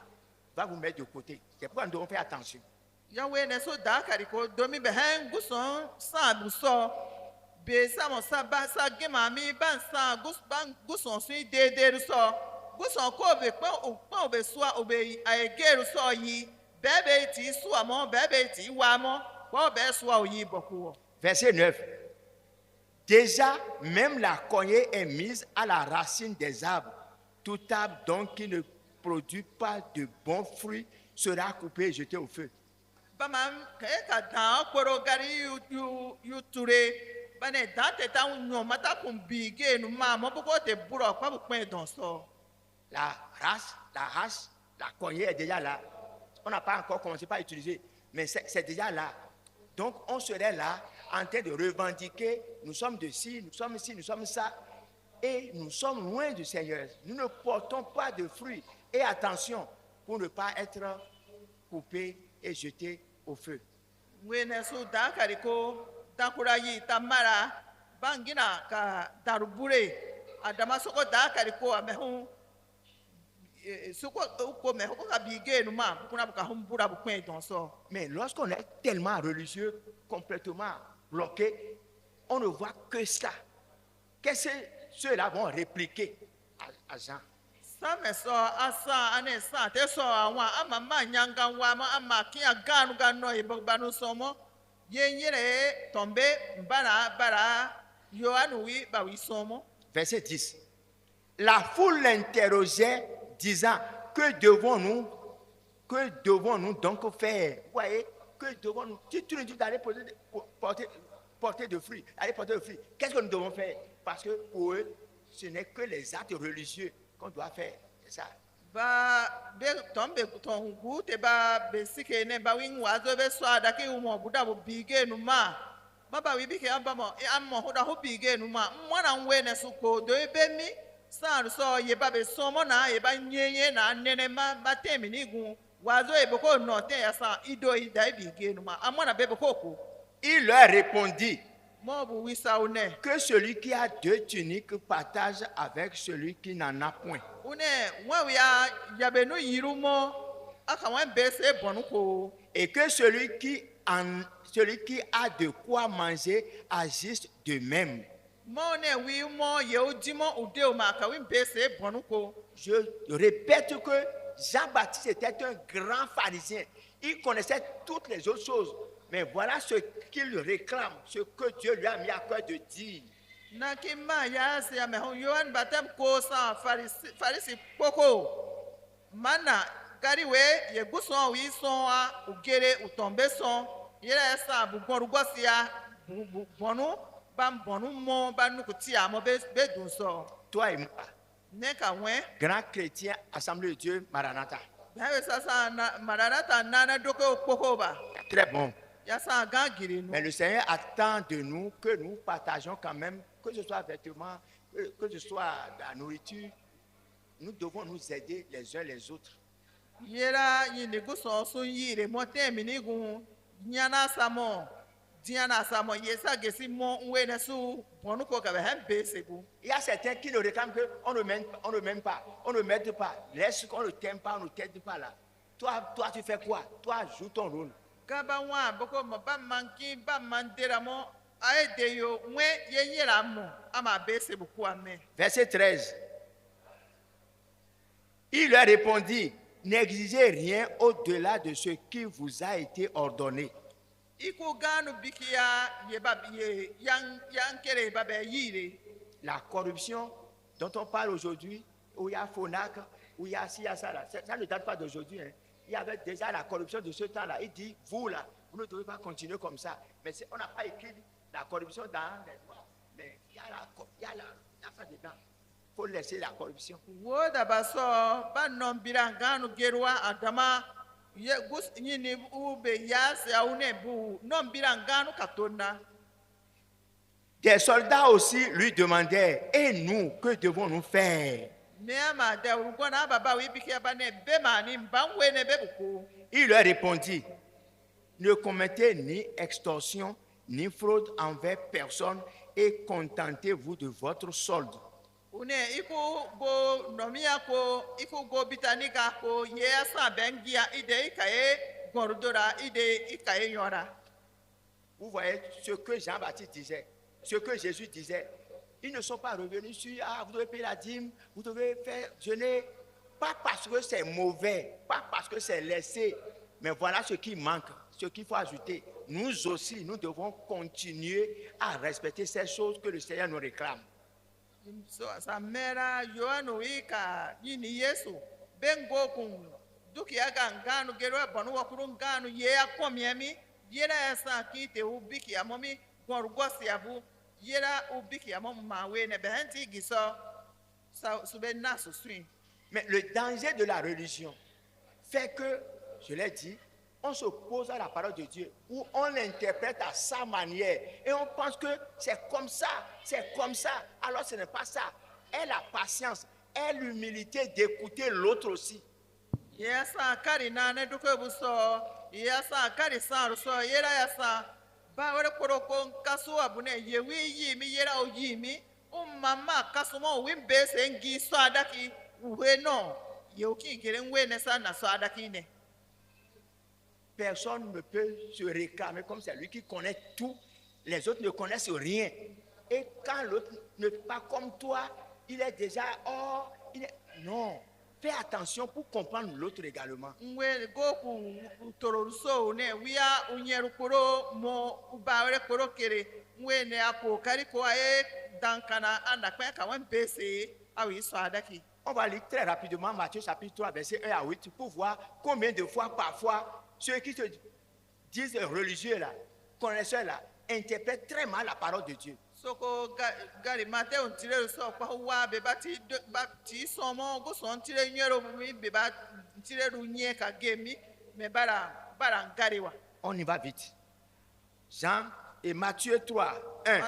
va vous mettre de côté. C'est pourquoi nous devons faire attention. Yahweh ne so dakari ko domi behen guson sa buso be samo sa ba sa gemami ban sa guson si de so guson ko be pon be so obe ayegeru so yi bebe ti su amo bebe ti wa mo ko be so oyi boku. Verset 9. Déjà, même la cognée est mise à la racine des arbres. Tout arbre donc qui ne produit pas de bons fruits sera coupé et jeté au feu. Bamam ka dan koro gari yu ture bane dan te ta unyo mata kun bige nu ma mo boko te buro pa bu pen don so. La race, la cognée est déjà là. On n'a pas encore commencé par utiliser, mais c'est déjà là. Donc on serait là en train de revendiquer, nous sommes de ci, nous sommes ici, nous sommes ça, et nous sommes loin du Seigneur. Nous ne portons pas de fruits. Et attention, pour ne pas être coupés et jetés au feu. Wenesu da kariko takura yi tamara bangina ka darubure adama soko da kariko amehu soko ko mehu ka bige nu ma kuna buka humbura bu kwen don so. Mais lorsqu'on est tellement religieux, complètement bloqué, on ne voit que ça. Qu'est-ce que ceux-là vont répliquer à Jean? Sameso asa anesa te so awon amama nyanga wa ma amaki aganu gano ibanu somo yenyere tombe bara Yohanu wi ba wi somo. Verset 10. La foule l'interrogeait disant, que devons-nous donc faire? Vous voyez, que devons-nous? Si tu nous dis d'aller porter de fruits, aller porter de fruits, qu'est-ce que nous devons faire? Parce que pour eux, ce n'est que les actes religieux qu'on doit faire. C'est ça. Ba be tombe ton gu te ba be sike ne ba win wazo be so adake umo buda bo bige nu ma ba wi bike ambamo e ammo hoda ho bige nu ma mwana nwe ne suko do ebe mi san so ye ba be so mo na ye ba nyenye na nene ma batemi ni gun wazo e boko no te ya san ido ida bige nu ma amona be boko ko. Il leur répondit que celui qui a deux tuniques partage avec celui qui n'en a point. Et que celui qui a de quoi manger agisse de même. Je répète que Jean-Baptiste était un grand pharisien. Il connaissait toutes les autres choses. Mais voilà ce qu'il réclame, ce que Dieu lui a mis à cœur de dire. Toi et moi, grand chrétien, Assemblée de Dieu, Maranatha. Très bon. Mais le Seigneur attend de nous que nous partageons quand même, que ce soit vêtements, que ce soit la nourriture. Nous devons nous aider les uns les autres. yera yini guso sun yire mote minigun nyana samo diana samo yesa gesi mo wene su bonu ko ka hem besebu. Il y a certains qui le réclament qu'on ne m'aime pas, on ne m'aide pas, laisse qu'on ne t'aime pas, on ne t'aide pas là. Toi, tu fais quoi? Toi, joue ton rôle. Kaba wa boko mo ba manki ba mandera mo aide yo we yenyera mo ama besebu kwa me. Verset 13. Il leur répondit, n'exigez rien au-delà de ce qui vous a été ordonné. Iku ganu bikia ye babiye yang kere babe yire. La corruption dont on parle aujourd'hui, où il y a FONAC, où il y a ci, il y a ça là, ça ne date pas d'aujourd'hui. Hein. Il y avait déjà la corruption de ce temps-là. Il dit, vous là, vous ne devez pas continuer comme ça. Mais on n'a pas écrit la corruption dans les lois. Mais il y a ça dedans. Il faut laisser la corruption. Woda baso ba nombira ganu gerwa adama ye gus nyini ube yase aune bu nombira ganu katona. Des soldats aussi lui demandaient, et nous, que devons-nous faire? Il leur répondit, ne commettez ni extorsion, ni fraude envers personne et contentez-vous de votre solde. Vous voyez ce que Jean-Baptiste disait, ce que Jésus disait. Ils ne sont pas revenus sur, vous devez payer la dîme, vous devez faire jeûner, pas parce que c'est mauvais, pas parce que c'est laissé, mais voilà ce qui manque, ce qu'il faut ajouter. Nous aussi, nous devons continuer à respecter ces choses que le Seigneur nous réclame. Mais le danger de la religion fait que, je l'ai dit, on s'oppose à la parole de Dieu, ou on l'interprète à sa manière, et on pense que c'est comme ça, alors ce n'est pas ça. Et la patience, et l'humilité d'écouter l'autre aussi. Personne ne peut se réclamer comme c'est lui qui connaît tout. Les autres ne connaissent rien. Et quand l'autre n'est pas comme toi, il est déjà hors. Non. Fais attention pour comprendre l'autre également. On va lire très rapidement Matthieu chapitre 3, verset 1 à 8 pour voir combien de fois parfois ceux qui se disent religieux là, connaisseurs là, interprètent très mal la parole de Dieu. On y va vite. Jean et Matthieu 3, 1.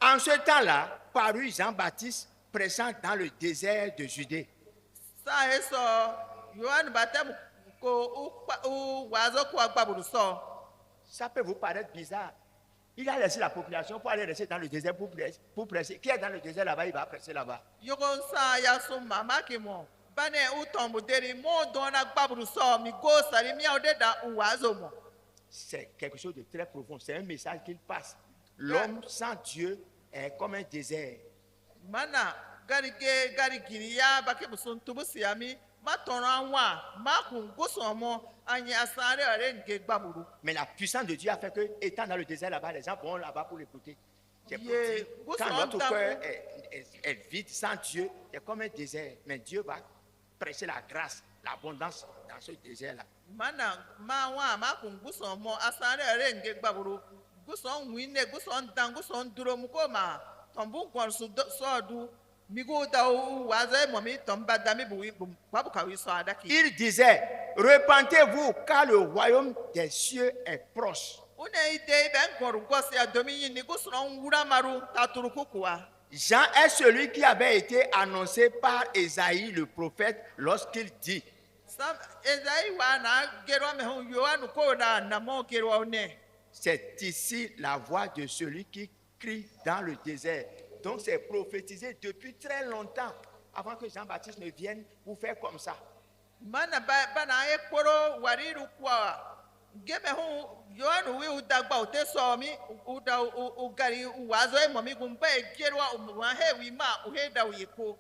En ce temps-là, parut Jean-Baptiste prêchant dans le désert de Judée. Ça peut vous paraître bizarre. Il a laissé la population pour aller rester dans le désert pour prêcher. Qui est dans le désert là-bas, il va prêcher là-bas. C'est quelque chose de très profond. C'est un message qu'il passe. L'homme sans Dieu est comme un désert. Mais la puissance de Dieu a fait que, étant dans le désert là-bas, les gens vont là-bas pour l'écouter. Quand notre cœur est vide sans Dieu, c'est comme un désert. Mais Dieu va prêcher la grâce, l'abondance dans ce désert-là. Il disait, repentez-vous car le royaume des cieux est proche. Jean est celui qui avait été annoncé par Ésaïe le prophète lorsqu'il dit Sam Esaïe wa na gerwa me hu Yohanu ko na na mo gerwa one. c'est ici la voix de celui qui crie dans le désert. Donc c'est prophétisé depuis très longtemps, avant que Jean-Baptiste ne vienne pour faire comme ça. Mana ba na e kporo wariru kwa. Geme hu Yohanu wi udagba ote so mi uda ugari uwazo e momi gumba e gerwa umwa he wi ma uheda uyeko.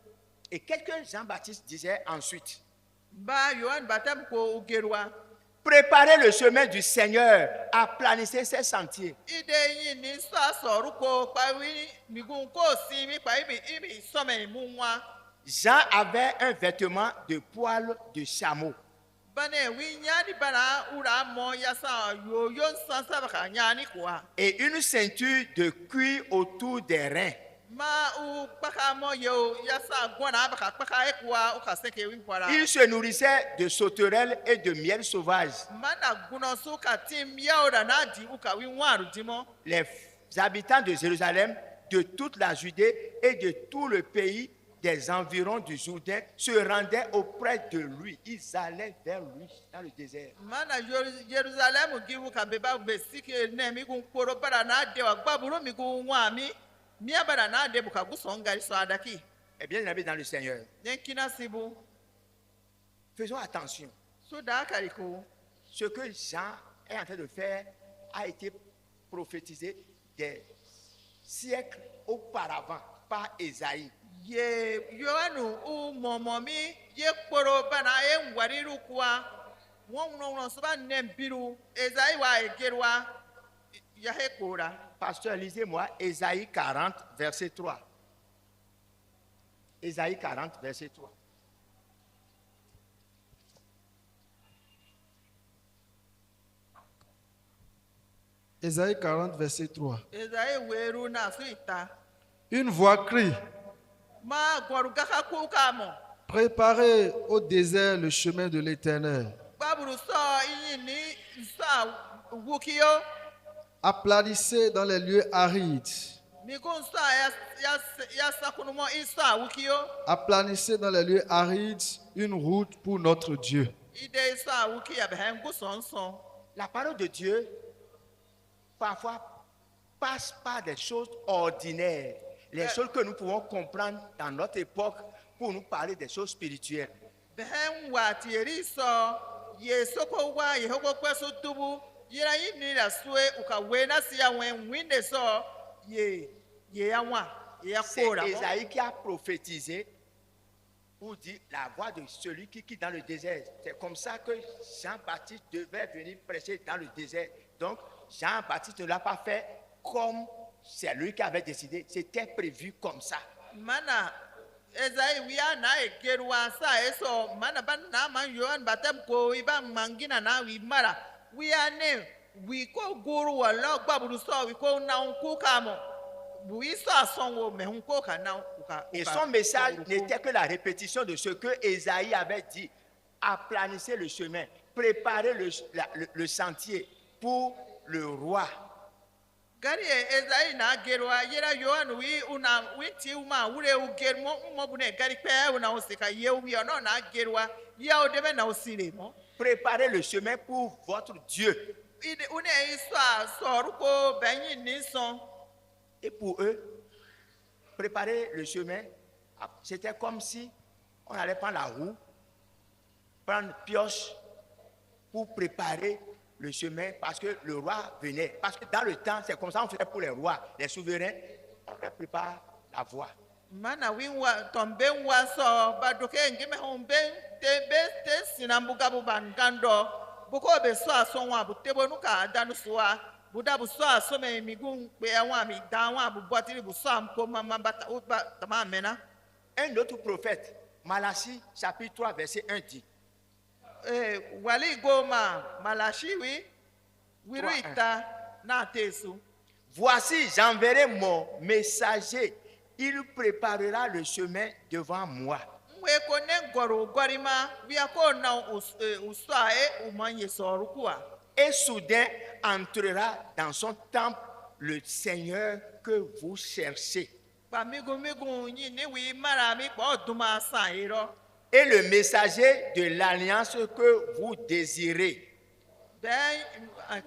Et qu'est-ce que Jean-Baptiste disait ensuite? Ba Yohanu batam ko ugerwa. Préparez le chemin du Seigneur, aplanissez ses sentiers. Ide yin ni so asoru ko pa wi mi gun ko si mi pa ibi so me mu nwa. Jean avait un vêtement de poil de chameau. Bane wi nyani bana ura mo yasa yo yon sansa baka nyani kwa. Et une ceinture de cuir autour des reins. Ma u baka mo yo yasa gwana baka baka ekwa u kaseke wi kwara. Il se nourrissait de sauterelles et de miel sauvage. Mana guno su ka tim yaoda na di u ka wi nwaru dimo. Les habitants de Jérusalem, de toute la Judée et de tout le pays des environs du Jourdain se rendaient auprès de lui. Ils allaient vers lui dans le désert. Mana Jerusalem giwu ka beba besike ne mi gun koro bara na de wa gbaburu mi gun nwa mi. Mia bara na de buka gusonga so adaki. Eh bien, il dans le Seigneur. Denkina sibu. Faisons attention. So da kariko. Ce que Jean est en train de faire a été prophétisé des siècles auparavant par Ésaïe. Ye Yohanu u momomi ye kporo bana ye ngwariru kwa won so ba nembiru Esaïe wa egerwa ya hekora. Pasteur, lisez-moi Ésaïe 40, verset 3. Ésaïe 40, verset 3. Ésaïe 40, verset 3. Esaïe weru na suita. Une voix crie, Ma gwaru gaka ku kamo. préparez au désert le chemin de l'Éternel. Baburu so yini sa wukiyo. Aplanissez dans les lieux arides. Migun sa ya sakunumo isa wukiyo. Aplanissez dans les lieux arides une route pour notre Dieu. Ide sa wukiya behengu sonson. La parole de Dieu, parfois, passe par des choses ordinaires. Les choses que nous pouvons comprendre dans notre époque pour nous parler des choses spirituelles. Behen watieri so ye soko wa ye hoko kweso tubu yira yini la sue ukawena siya wen winde so ye yawa ye C'est yakora. Ésaïe qui a prophétisé pour dire la voix de celui qui quitte dans le désert. C'est comme ça que Jean-Baptiste devait venir prêcher dans le désert. Donc, Jean-Baptiste ne l'a pas fait comme c'est lui qui avait décidé. C'était prévu comme ça. Mana ezai wiya na ekerwa sa eso mana ban na man yoan batem ko iba mangina na wi mara wiya ne wi ko guru wala gbaburu so wi ko na unku kamo wi so asonwo me unko ka na uka. Et son message n'était que la répétition de ce que Ésaïe avait dit. Aplanissez le chemin, préparez le sentier pour le roi. Gari ezai na gerwa yera yoan wi una witi uma ure ugermo mobune gari pe una osika ye wi no na gerwa ya odebe na osiremo. Préparez le chemin pour votre Dieu. Ide une iswa soruko benyi nison. Et pour eux, préparer le chemin, c'était comme si on allait prendre la roue, prendre une pioche pour préparer le chemin parce que le roi venait. Parce que dans le temps, c'est comme ça on faisait pour les rois, les souverains, on prépare la voie. Mana winwa tombe nwa so badoke ngime hombe te sinambuga bubangando buko be so asonwa butebo nuka adanu soa buda bu so asome migun pe anwa mi danwa bu botiri bu so amko mama bata utba tama mena. Un autre prophète, Malachie chapitre 3 verset 1 dit Wali goma malashiwi wiruita na tesu. voici j'enverrai mon messager, il préparera le chemin devant moi. Mwe kone goro gorima wiako na usae umanye sorukua. Et soudain entrera dans son temple le Seigneur que vous cherchez. Pamigu yini wi mara mi po duma san iro. Et le messager de l'alliance que vous désirez. Ben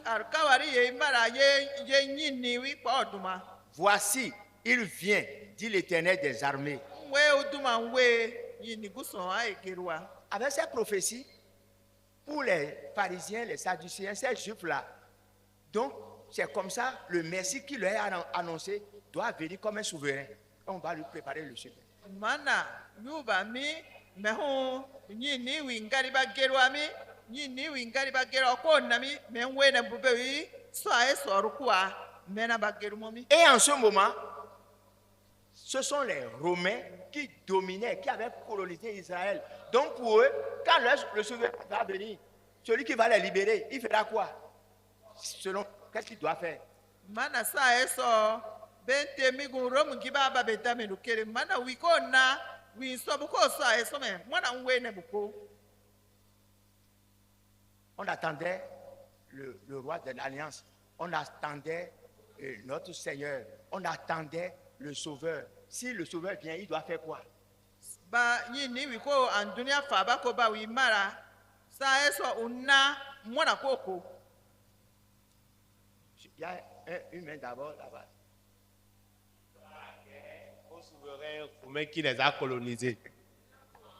arkawari ye mara ye yini wi po duma. Voici, il vient, dit l'Éternel des armées. We uduma we yini guson a egerwa. Avec ces prophéties, pour les pharisiens, les sadducéens, ces juifs-là, donc c'est comme ça, le Messie qui leur est annoncé doit venir comme un souverain. On va lui préparer le chemin. Mana yuba mi mehu yini wi ngari ba gerwa mi yini wi ngari ba gerwa ko na mi menwe na bube wi so a so rukwa mena ba gerumo mi. Et en ce moment, ce sont les Romains qui dominaient, qui avaient colonisé Israël. Donc pour eux, quand le souverain va venir, celui qui va les libérer, il fera quoi? Selon, qu'est-ce qu'il doit faire? Mana sa eso bente migun rom giba ba beta menukere mana wiko na wi so buko sa eso me mana nwe ne buko. On attendait le roi de l'Alliance, on attendait notre Seigneur, on attendait le Sauveur. Si le Sauveur vient, il doit faire quoi? Ba yini wiko andunia fa ba ko ba wi mara sa eso unna mwana koko. Il y a une main d'abord là-bas. Au souverain romain qui les a colonisés.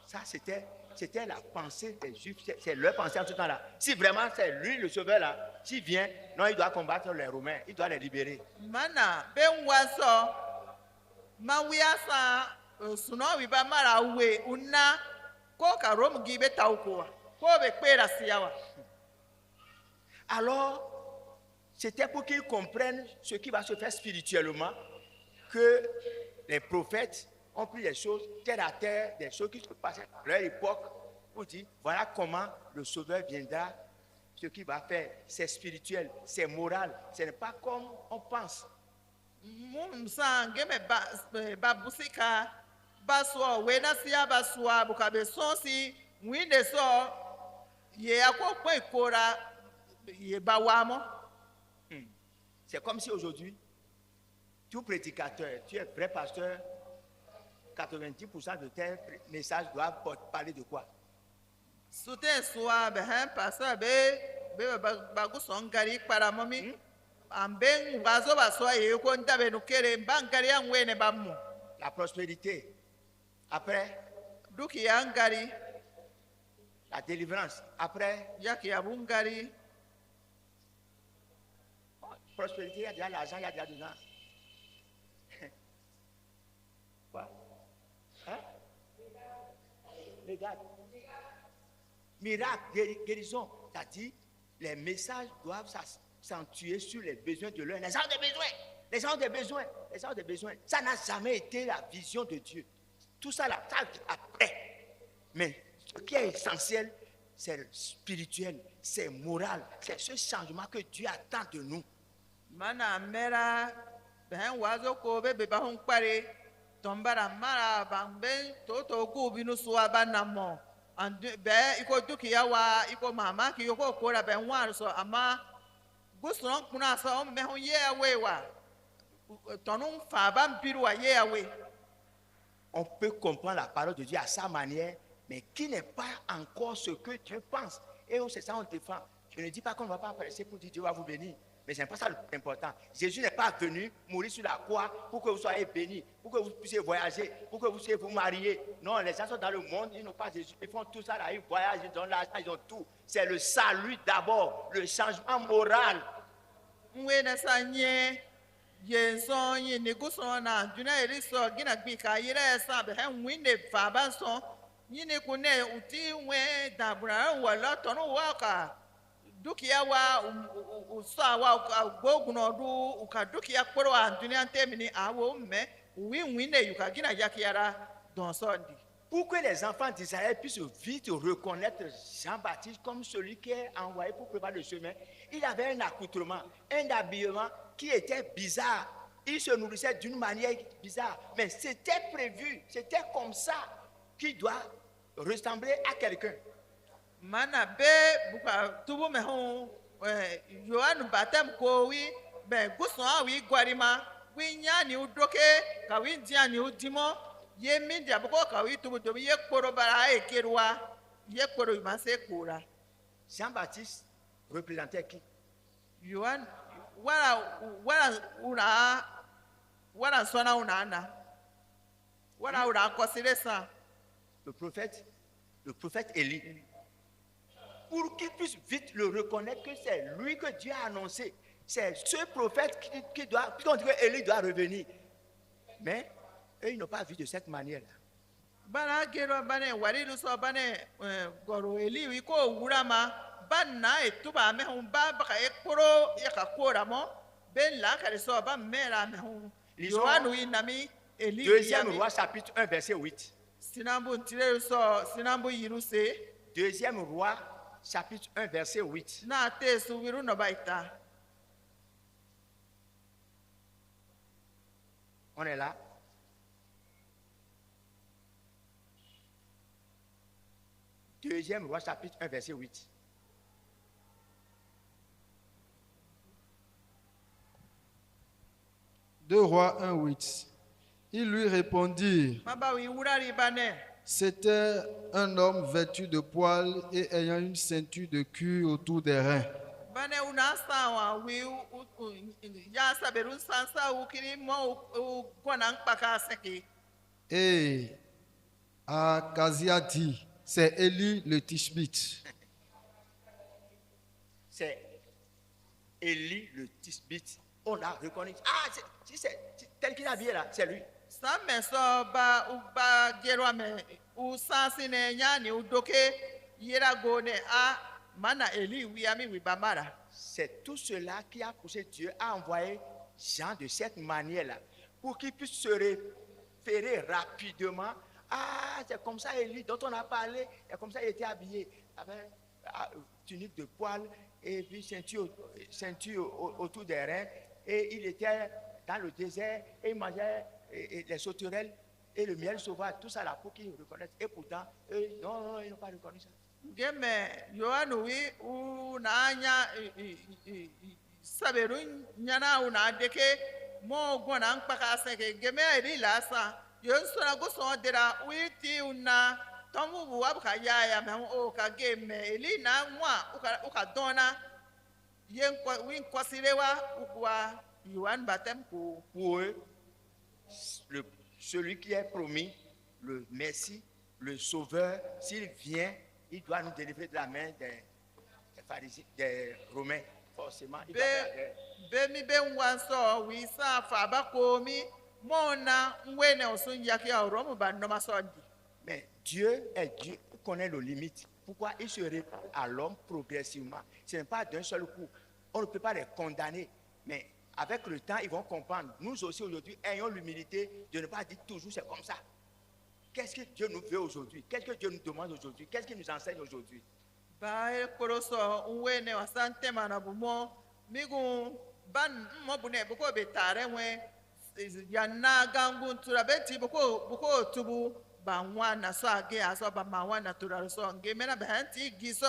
Ça, c'était la pensée des Juifs, c'est leur pensée en ce temps-là. Si vraiment c'est lui le sauveur là, s'il vient, non, il doit combattre les Romains, il doit les libérer. Mana ben waso ma wiasa suno wi ba mara we unna ko ka rom gibe tauko ko be pera siawa. Alors, c'était pour qu'ils comprennent ce qui va se faire spirituellement, que les prophètes ont pris des choses terre à terre, des choses qui se passaient à leur époque, pour dire, voilà comment le Sauveur viendra, ce qu'il va faire, c'est spirituel, c'est moral, ce n'est pas comme on pense. Mumsa ngeme ba busika baswa we na sia baswa bukabe sonsi mwinde so ye akokwe ikora ye bawamo. C'est comme si aujourd'hui, tout prédicateur, tu es vrai pasteur, 90% de tes messages doivent parler de quoi? Souten soit ben pasteur be baguson gari para momi amben bazo baswa ye ko ndabe nukere mbangari angwene bamu. La prospérité. Après, Duki angari la délivrance. Après, yaki abungari. prospérité, il y a déjà l'argent, il y a déjà dedans. Quoi? Hein? Regarde. Miracle, guérison. C'est-à-dire, les messages doivent s'accentuer sur les besoins de l'homme. Les gens ont des besoins. Les gens ont des besoins. Les gens ont des besoins. Ça n'a jamais été la vision de Dieu. Tout ça, là, ça après. Mais ce qui est essentiel, c'est spirituel, c'est moral. C'est ce changement que Dieu attend de nous. Mana mera ben wazo ko be ba hon pare tombara mara ben toto ku binu suwa banamo and be iko duki yawa iko mama ki yoko ko ra ben wan so ama gusun kuna so me hon ye awe wa tonun fa ban piru wa ye awe. On peut comprendre la parole de Dieu à sa manière, mais qui n'est pas encore ce que Dieu pense. Et c'est ça on défend. Je ne dis pas qu'on ne va pas prêcher pour dire Dieu va vous bénir. Mais ce n'est pas ça l'important. Jésus n'est pas venu mourir sur la croix pour que vous soyez bénis, pour que vous puissiez voyager, pour que vous puissiez vous marier. Non, les gens sont dans le monde, ils n'ont pas Jésus. Ils font tout ça là, ils voyagent, ils ont l'argent, ils ont tout. C'est le salut d'abord, le changement moral. Mwe na sanye yenson yini guson na juna eriso gina gbika yire sa be hen winde fa ban son yini kune uti we dabra wala tonu waka dukiya wa usa wa goguno du uka dukiya kporo andunia temini awo me win yuka gina yakiara don sondi. Pour que les enfants d'Israël puissent vite reconnaître Jean-Baptiste comme celui qui est envoyé pour préparer le chemin, il avait un accoutrement, un habillement qui était bizarre. Il se nourrissait d'une manière bizarre, mais c'était prévu, c'était comme ça qu'il doit ressembler à quelqu'un. Mana be buka tubu me hon Yohanu batem ko wi be guson awi gwarima winya ni udoke ka windia ni udimo ye mindia boko ka witu do ye kporo bara e kerwa ye kporo imase kura. Jean-Baptiste représentait qui? Yohan wala sona unana wala ura kosile sa Le prophète Élie. Pour qu'il puisse vite le reconnaître que c'est lui que Dieu a annoncé. C'est ce prophète qui doit, puisqu'on dit que Élie doit revenir. Mais eux, ils n'ont pas vu de cette manière-là. bana gero bane warilu so bane goro eli wi ko wurama banna etuba me hon ba ka ekoro ya ka kora mo ben la ka so ba mera me hon yohanu inami eli Deuxième roi chapitre 1 verset 8. sinambu ntire so sinambu yiruse Deuxième roi chapitre 1 verset 8. na te su wiru no baita. On est là. Deuxième roi chapitre 1 verset 8. Deux Rois 1:8. Ils lui répondirent, Mabawi wurari bane c'était un homme vêtu de poils et ayant une ceinture de cuir autour des reins. bane una sawa wi ya saberu sansa ukiri mo kona nkpaka seki. Et Akazia dit, c'est Élie le Tishbite. C'est Élie le Tisbite. On a reconnu. Ah, c'est tel qu'il est habillé là, c'est lui. Samme so ba gero me usansine nyani udoke yera gone a mana eli wiami wibamara. C'est tout cela qui a poussé Dieu à envoyer Jean de cette manière-là pour qu'il puisse se référer rapidement. Ah, c'est comme ça Élie dont on a parlé, et comme ça il était habillé avec tunique de poil et puis ceinture autour des reins, et il était dans le désert et il mangeait les sauterelles et le miel sauvage, tout ça là pour qu'ils reconnaissent. Et pourtant, eux, non, ils n'ont pas reconnu ça. Geme yohanu wi unanya saberu nyana una deke mo gona nkpaka seke geme eli lasa yonso na goso dera witi una tomu buwa ka yaya me o ka geme eli na nwa uka dona yen ko win kwasirewa ukwa yohan batem ko. Pour eux, celui qui est promis, le Messie, le Sauveur, s'il vient, il doit nous délivrer de la main des pharisiens, des Romains. Forcément, il doit faire la guerre. Bemi be nwanso wi sa fa ba ko mi mona nwene osun yaki oromu ba no masondi. Mais Dieu est Dieu, il connaît nos limites. Pourquoi il se répand à l'homme progressivement? Ce n'est pas d'un seul coup. On ne peut pas les condamner. Mais avec le temps, ils vont comprendre. Nous aussi aujourd'hui, ayons l'humilité de ne pas dire toujours c'est comme ça. Qu'est-ce que Dieu nous veut aujourd'hui? Qu'est-ce que Dieu nous demande aujourd'hui? Qu'est-ce qu'il nous enseigne aujourd'hui? Ba e koroso nwene wasante mana bumo migu ban mo bune buko be tare we yana gangu tura beti buko tubu ba nwana so age aso ba ma nwana tura so nge mena be hanti giso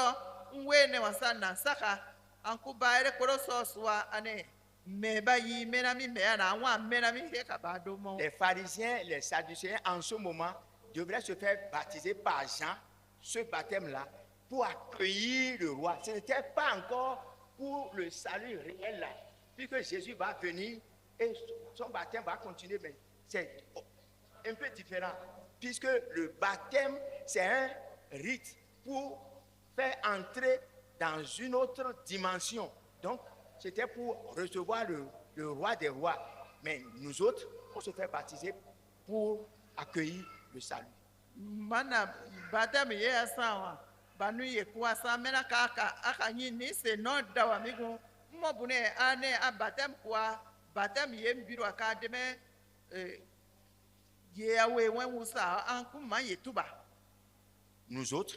nwene wasana saka anku ba e koroso swa ane me ba yi mena mi me na nwa mena mi he ka ba do mo. Les pharisiens, les sadducéens, en ce moment, devraient se faire baptiser par Jean, ce baptême-là, pour accueillir le roi. Ce n'était pas encore pour le salut réel là. Puisque Jésus va venir et son baptême va continuer, mais c'est un peu différent. Puisque le baptême, c'est un rite pour faire entrer dans une autre dimension. Donc, c'était pour recevoir le roi des rois. Mais nous autres, on se fait baptiser pour accueillir le salut. Mana baptême ye asawa banu ye kwasa mena aka nyini se no dawa migu mo bune ane a baptême kwa baptême ye mbiro aka deme ye awe wen wusa anku ma ye tuba. Nous autres,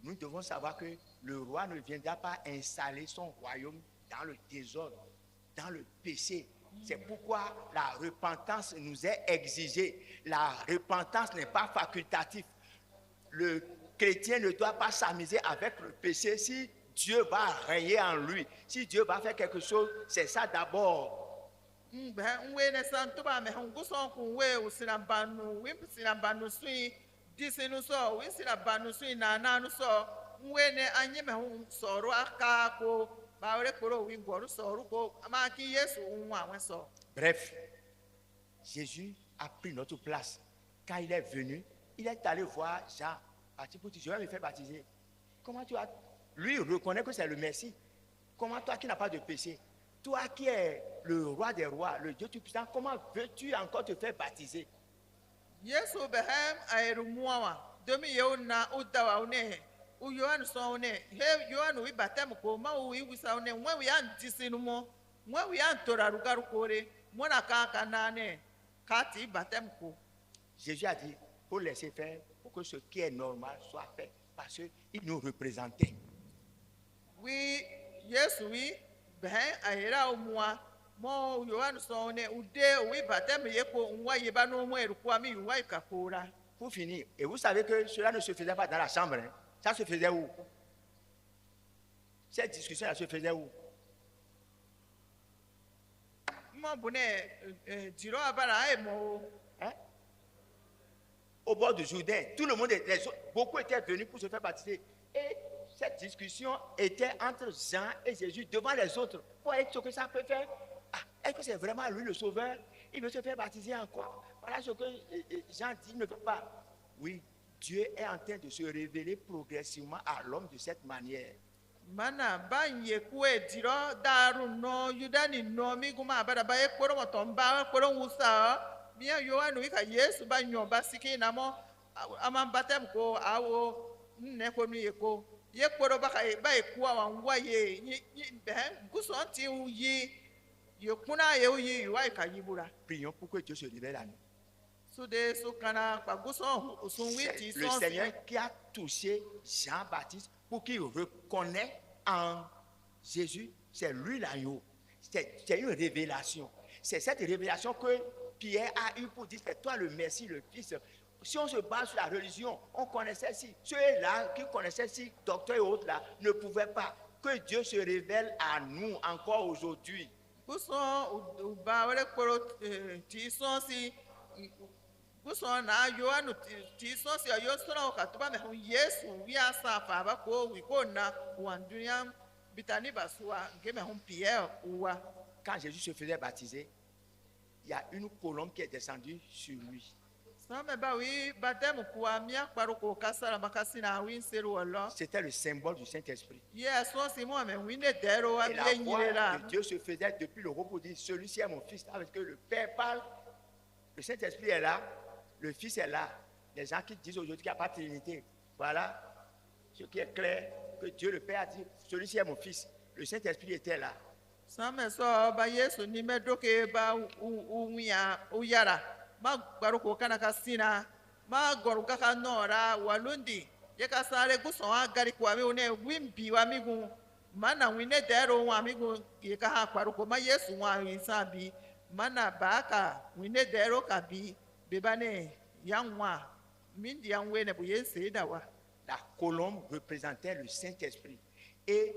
nous devons savoir que le roi ne viendra pas installer son royaume dans le désordre, dans le péché. C'est pourquoi la repentance nous est exigée. La repentance n'est pas facultative. Le chrétien ne doit pas s'amuser avec le péché. Si Dieu va régner en lui, si Dieu va faire quelque chose, c'est ça d'abord. Nwe ne santuba me hunguson kunwe usina banu wimpsina banu sui disinu so winsina banu sui na nanu so nwe ne anye me hun soro aka ko ba ore koro wi gboru soro ko ama ki Yesu nwa wen so. Bref, Jésus a pris notre place. Quand il est venu, il est allé voir Jean. Pour dire, je vais me faire baptiser. Comment tu as... Lui reconnaît que c'est le Messie. Comment toi qui n'as pas de péché, toi qui es le roi des rois, le Dieu tout-puissant, comment veux-tu encore te faire baptiser? Yesu behem ayeru muawa domi yona udawa une uyoanu so une he yoanu wi batem ko ma wi wisa une nwe wi antisinu mo nwe wi antora rugaru kore mona ka na ne kati batem ko. Jésus a dit, pour laisser faire, pour que ce qui est normal soit fait, parce qu'il nous représentait. Oui, Yesu wi behem ayera umua mo yoanu so une ude wi batem yeko nwa yeba no mo erukwa mi yuwa ikakora. Pour finir, et vous savez que cela ne se faisait pas dans la chambre, hein? Ça se faisait où? Cette discussion-là se faisait où? Hein? Au bord du Jourdain, tout le monde, beaucoup étaient venus pour se faire baptiser. Et cette discussion était entre Jean et Jésus devant les autres. Pour voir ce que ça peut faire. Ah, est-ce que c'est vraiment lui le sauveur? Il veut se faire baptiser encore. Voilà ce que Jean dit, il ne veut pas. Oui, Dieu est en train de se révéler progressivement à l'homme de cette manière. Mana banye kwe diro daru no yudani no miguma abada baye koro motomba koro wusa miya yohanu ika Yesu banyo basiki namo amambatem ko awo nne ko mi eko ye koro baka baye kuwa wanwa ye gusonti yi yekuna ye yi wa ika yibura. Prions pour que Dieu se révèle à nous. C'est Le Seigneur qui a touché Jean-Baptiste pour qu'il reconnaisse en Jésus, c'est lui l'agneau. C'est une révélation. C'est cette révélation que Pierre a eu pour dire, c'est toi le Messie, le Fils. Si on se base sur la religion, on connaissait si. Ceux-là qui connaissaient si, docteurs et autres là, ne pouvaient pas. Que Dieu se révèle à nous encore aujourd'hui. Gusona yohanu tisosi ayosona okatuba me Yesu wiasa fa ba ko wikona wandunya bitani baswa ngeme hon Pierre uwa. Quand Jésus se faisait baptiser, il y a une colombe qui est descendue sur lui. C'était le symbole du Saint-Esprit. Et la voix de Dieu se faisait depuis le repos, dit, celui-ci est mon fils. Avec que le Père parle, le Saint-Esprit est là, le Fils est là. Les gens qui disent aujourd'hui qu'il n'y a pas de Trinité, voilà ce qui est clair, que Dieu le Père a dit, celui-ci est mon fils. Le Saint-Esprit était là. Mana wine dero wa migu yeka ha kwaruko ma Yesu wa isabi mana baka wine dero kabi bebane yanwa mindi yanwe ne bu yese dawa. La colombe représentait le Saint-Esprit et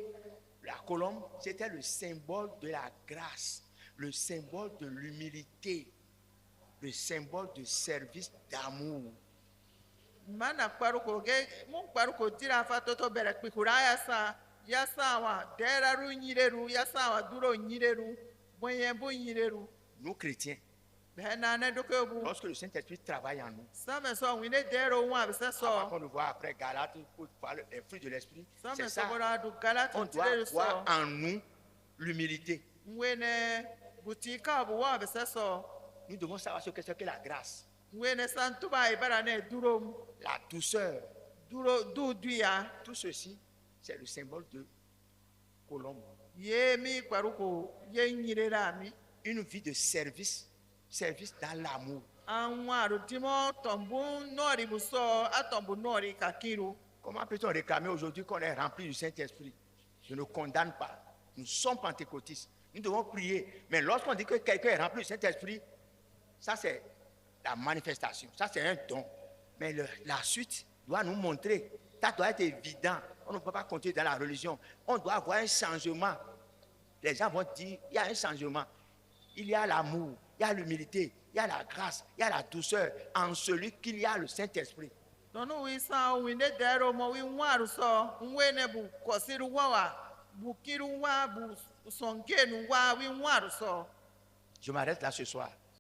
la colombe c'était le symbole de la grâce, le symbole de l'humilité, le symbole de service d'amour. Mana kwaruko ge mun kwaruko tira fa toto bere pikuraya sa yasawa deraru nyireru yasawa duro nyireru boyembo nyireru. Nous chrétiens, lorsque le Saint-Esprit travaille en nous, avant qu'on le voit après Galates pour voir les fruits de l'Esprit, c'est ça. On doit voir en nous l'humilité. Nous devons savoir ce que c'est que la grâce, la douceur. Tout ceci, c'est le symbole de colombe. Une vie de service, service dans l'amour. Comment peut-on réclamer aujourd'hui qu'on est rempli du Saint-Esprit? Je ne condamne pas. Nous sommes pentecôtistes. Nous devons prier. Mais lorsqu'on dit que quelqu'un est rempli du Saint-Esprit, ça c'est la manifestation. Ça c'est un don. Mais la suite doit nous montrer. Ça doit être évident. On ne peut pas continuer dans la religion. On doit avoir un changement. Les gens vont dire, il y a un changement. il y a l'amour, il y a l'humilité, il y a la grâce, il y a la douceur en celui qu'il y a le Saint-Esprit. Tɔnu wi san wi ne dɛro mo wi ŋwaru sɔ nwe ne bu kɔsiru wa wa bu kiru wa bu sɔngenu wa wi ŋwaru sɔ. Je m'arrête là ce soir.